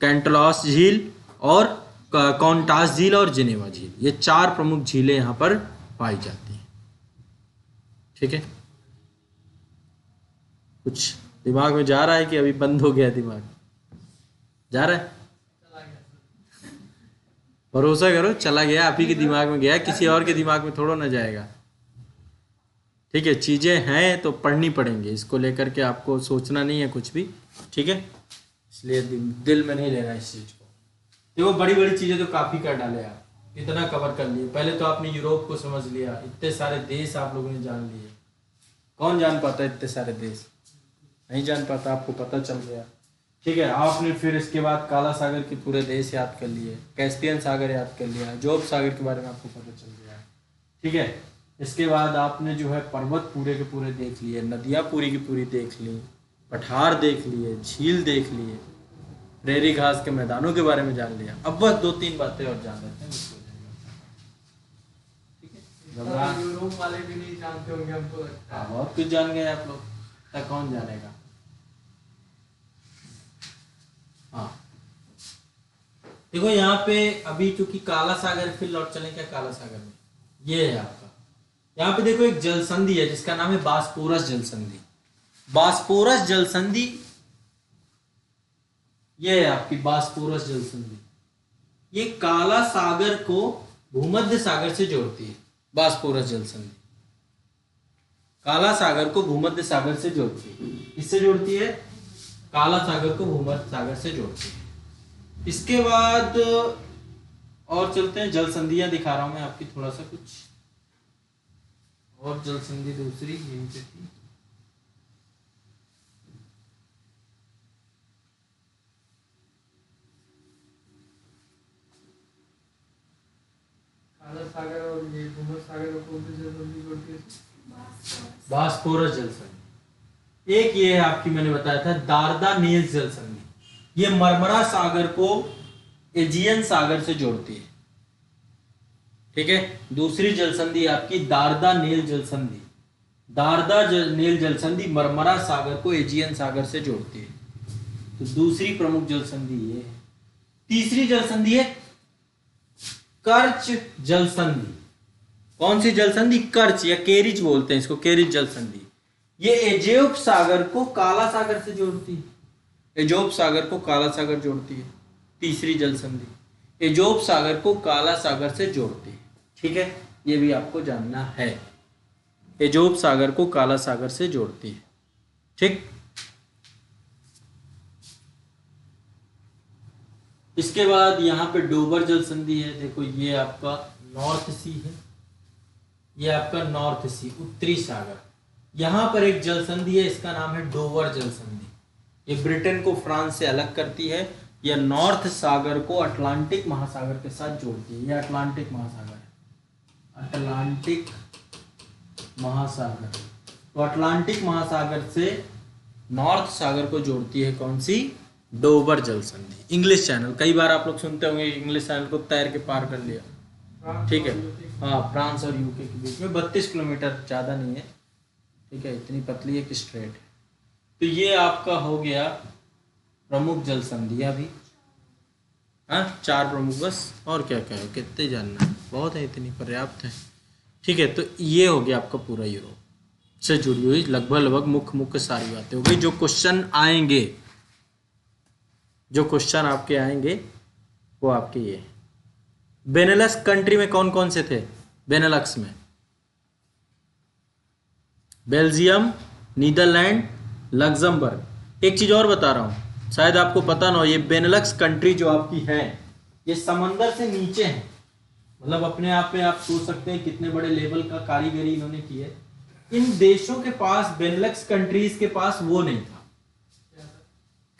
कैंटलॉस झील और कॉन्टास झील और जिनेवा झील, ये चार प्रमुख झीलें यहाँ पर पाई जाती हैं। ठीक है, कुछ दिमाग में जा रहा है कि अभी बंद हो गया दिमाग? जा रहा है? भरोसा करो चला गया, आप ही के दिमाग में गया, किसी और के दिमाग में थोड़ा ना जाएगा। ठीक है, चीज़ें हैं तो पढ़नी पड़ेंगी, इसको लेकर के आपको सोचना नहीं है कुछ भी। ठीक है, इसलिए दिल में नहीं लेना इस चीज़ को। देखो बड़ी बड़ी चीज़ें तो काफ़ी कर डाले आप, इतना कवर कर लिए। पहले तो आपने यूरोप को समझ लिया, इतने सारे देश आप लोगों ने जान लिए। कौन जान पाता इतने सारे देश? नहीं जान पाता, आपको पता चल गया। ठीक है, आपने फिर इसके बाद काला सागर के पूरे देश याद कर लिए, कैस्पियन सागर याद कर लिया, जोब सागर के बारे में आपको पता चल गया। ठीक है, इसके बाद आपने जो है पर्वत पूरे के पूरे देख लिए, नदियाँ पूरी की पूरी देख ली, पठार देख लिए, झील देख लिए, प्रेरी घास के मैदानों के बारे में जान लिया। अब बस दो तीन बातें और जान लेते हैं। ठीक है, यूरोप वाले भी नहीं जानते होंगे हमको लगता है। बहुत कुछ जान गए आप लोग, तक कौन जानेगा। हाँ, देखो यहाँ पे अभी चूंकि काला सागर, फिर लौट चलें क्या काला सागर में, ये है आपका। यहाँ पे देखो एक जल संधि है जिसका नाम है बास्पोरस जल संधि। बास्पोरस जल संधि, ये है आपकी बास्पोरस जल संधि। ये काला सागर को भूमध्य सागर से जोड़ती है। बास्पोरस जल संधि काला सागर को भूमध्य सागर से जोड़ती है। किससे जोड़ती है? काला सागर को भूमध्य सागर से जोड़ती है। इसके बाद और चलते हैं, जल संधियां दिखा रहा हूं मैं आपकी थोड़ा सा कुछ और। जल संधि दूसरी यहीं पे थी, काला सागर और ये भूमध्य सागर को कौन सी जल संधि जोड़ती है? बास्पोरस जल संधि। एक ये है आपकी, मैंने बताया था दारदानेल्स जल संधि, ये मरमरा सागर को एजियन सागर से जोड़ती है। ठीक है, दूसरी जल संधि आपकी दारदानेल जल संधि। दारदानेल जल संधि मरमरा सागर को एजियन सागर से जोड़ती है, तो दूसरी प्रमुख जल संधि ये है। तीसरी जल संधि है कर्च जल संधि। कौन सी जल संधि? कर्च या केरिज बोलते हैं इसको, केरिज जल संधि। ये एजोप सागर को काला सागर से जोड़ती है, एजोप सागर को काला सागर जोड़ती है। तीसरी जल संधि एजोप सागर को काला सागर से जोड़ती है। ठीक है, ये भी आपको जानना है, एजोप सागर को काला सागर से जोड़ती है। ठीक, इसके बाद यहाँ पे डोबर जल संधि है। देखो ये आपका नॉर्थ सी है, ये आपका नॉर्थ सी, उत्तरी सागर। यहाँ पर एक जल संधि है, इसका नाम है डोबर जल संधि। ये ब्रिटेन को फ्रांस से अलग करती है, या नॉर्थ सागर को अटलांटिक महासागर के साथ जोड़ती है। ये अटलांटिक महासागर है, अटलांटिक महासागर। तो अटलांटिक महासागर से नॉर्थ सागर को जोड़ती है कौन सी? डोबर जल संधि। इंग्लिश चैनल, कई बार आप लोग सुनते होंगे इंग्लिश चैनल को तैर के पार कर लिया। ठीक है, हाँ, फ्रांस और यूके के बीच में 32 किलोमीटर, ज़्यादा नहीं है। ठीक है, इतनी पतली एक स्ट्रेट है। तो ये आपका हो गया प्रमुख जल संधियाँ भी। हाँ, 4 प्रमुख, बस। और क्या क्या है, कितने जानना है, बहुत है, इतनी पर्याप्त है। ठीक है, तो ये हो गया आपका पूरा यूरोप से जुड़ी हुई लगभग मुख्य सारी बातें हो गई। जो क्वेश्चन आएंगे, जो क्वेश्चन आपके आएंगे वो आपके ये। बेनेलक्स कंट्री में कौन कौन से थे? बेनेलक्स में बेल्जियम, नीदरलैंड, लग्जमबर्ग। एक चीज और बता रहा हूं, शायद आपको पता ना हो, ये बेनेलक्स कंट्री जो आपकी है ये समंदर से नीचे है। मतलब अपने आप में आप सोच सकते हैं कितने बड़े लेवल का कारीगरी इन्होंने की है। इन देशों के पास, बेनेलक्स कंट्रीज के पास वो नहीं था,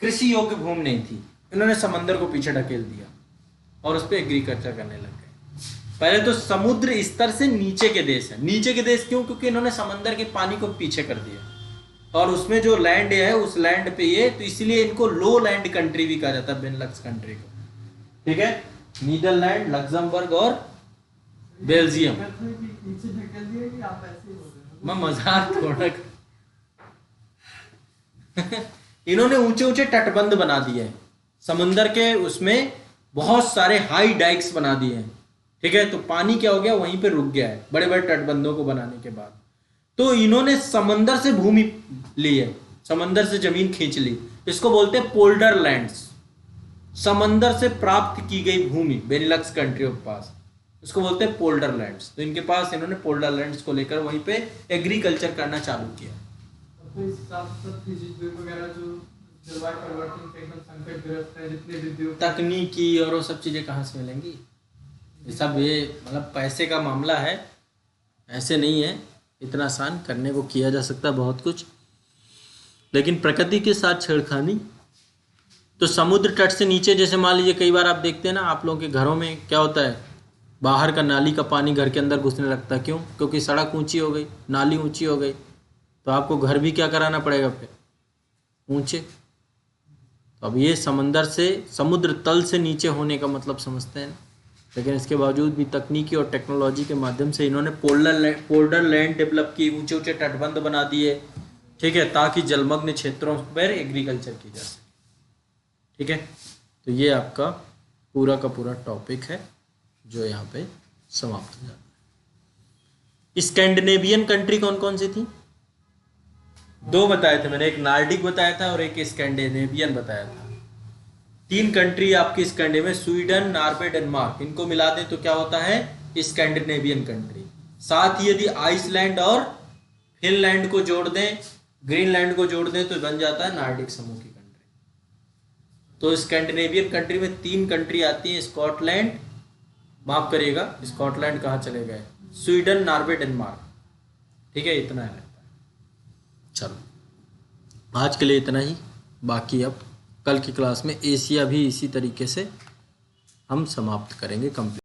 कृषि योग्य भूमि नहीं थी। इन्होंने समंदर को पीछे ढकेल दिया और उस पर एग्रीकल्चर करने लग गए। पहले तो समुद्र स्तर से नीचे के देश है। नीचे के देश क्यों? क्योंकि इन्होंने समंदर के पानी को पीछे कर दिया और उसमें जो लैंड है उस लैंड पे ये, तो इसलिए इनको लो लैंड कंट्री भी कहा जाता है, बेनेलक्स कंट्री को। ठीक है, नीदरलैंड, लग्जमबर्ग और बेल्जियम। मैं मजाक थोड़ा इन्होंने ऊंचे ऊंचे तटबंध बना दिए हैं समुंदर के, उसमें बहुत सारे हाई डाइक्स बना दिए हैं। ठीक है, तो पानी क्या हो गया, वहीं पे रुक गया है बड़े बड़े तटबंधों को बनाने के बाद। तो इन्होंने समंदर से भूमि ली है, समंदर से जमीन खींच ली। इसको बोलते हैं पोल्डर लैंड्स, समंदर से प्राप्त की गई भूमि बेनेलक्स कंट्रियों के पास, इसको बोलते हैं पोल्डर लैंड्स। तो इनके पास इन्होंने पोल्डर लैंड्स को लेकर वहीं पे एग्रीकल्चर करना चालू किया। तो इस हिसाब से फिजी द्वीप वगैरह जो जलवायु परिवर्तन के एकदम संकटग्रस्त है, जितने भी द्वीप, तकनीकी और वो सब चीजें कहाँ से मिलेंगी? ये सब ये मतलब पैसे का मामला है, ऐसे नहीं है इतना आसान। करने को किया जा सकता है बहुत कुछ, लेकिन प्रकृति के साथ छेड़खानी। तो समुद्र तट से नीचे, जैसे मान लीजिए कई बार आप देखते हैं ना, आप लोगों के घरों में क्या होता है, बाहर का नाली का पानी घर के अंदर घुसने लगता है। क्यों? क्योंकि सड़क ऊंची हो गई, नाली ऊंची हो गई, तो आपको घर भी क्या कराना पड़ेगा फिर, ऊंचे। तो अब ये समंदर से, समुद्र तल से नीचे होने का मतलब समझते हैं, लेकिन इसके बावजूद भी तकनीकी और टेक्नोलॉजी के माध्यम से इन्होंने पोल्डर लैंड डेवलप की, ऊंचे ऊंचे तटबंध बना दिए। ठीक है, ताकि जलमग्न क्षेत्रों पर एग्रीकल्चर की जा सके। ठीक है, तो ये आपका पूरा का पूरा टॉपिक है जो यहाँ पे समाप्त हो जाता है। स्कैंडिनेवियन कंट्री कौन कौन सी थी? 2 बताए थे मैंने, एक नार्डिक बताया था और एक स्कैंडिनेवियन बताया था। 3 कंट्री आपकी स्कैंडिनेवियन, स्वीडन, नॉर्वे, डेनमार्क, इनको मिला दें तो क्या होता है? Scandinavian country. साथ ही यदि आइसलैंड और फिनलैंड को जोड़ दें, ग्रीनलैंड को जोड़ दें, तो बन जाता है नार्डिक समूह की कंट्री। तो स्कैंडिनेवियन कंट्री में 3 कंट्री आती हैं, स्कॉटलैंड, माफ करिएगा स्कॉटलैंड कहाँ चले गए, स्वीडन, नॉर्वे, डेनमार्क। ठीक है, इतना है। चलो आज के लिए इतना ही, बाकी अब कल की क्लास में एशिया भी इसी तरीके से हम समाप्त करेंगे, कंप्लीट।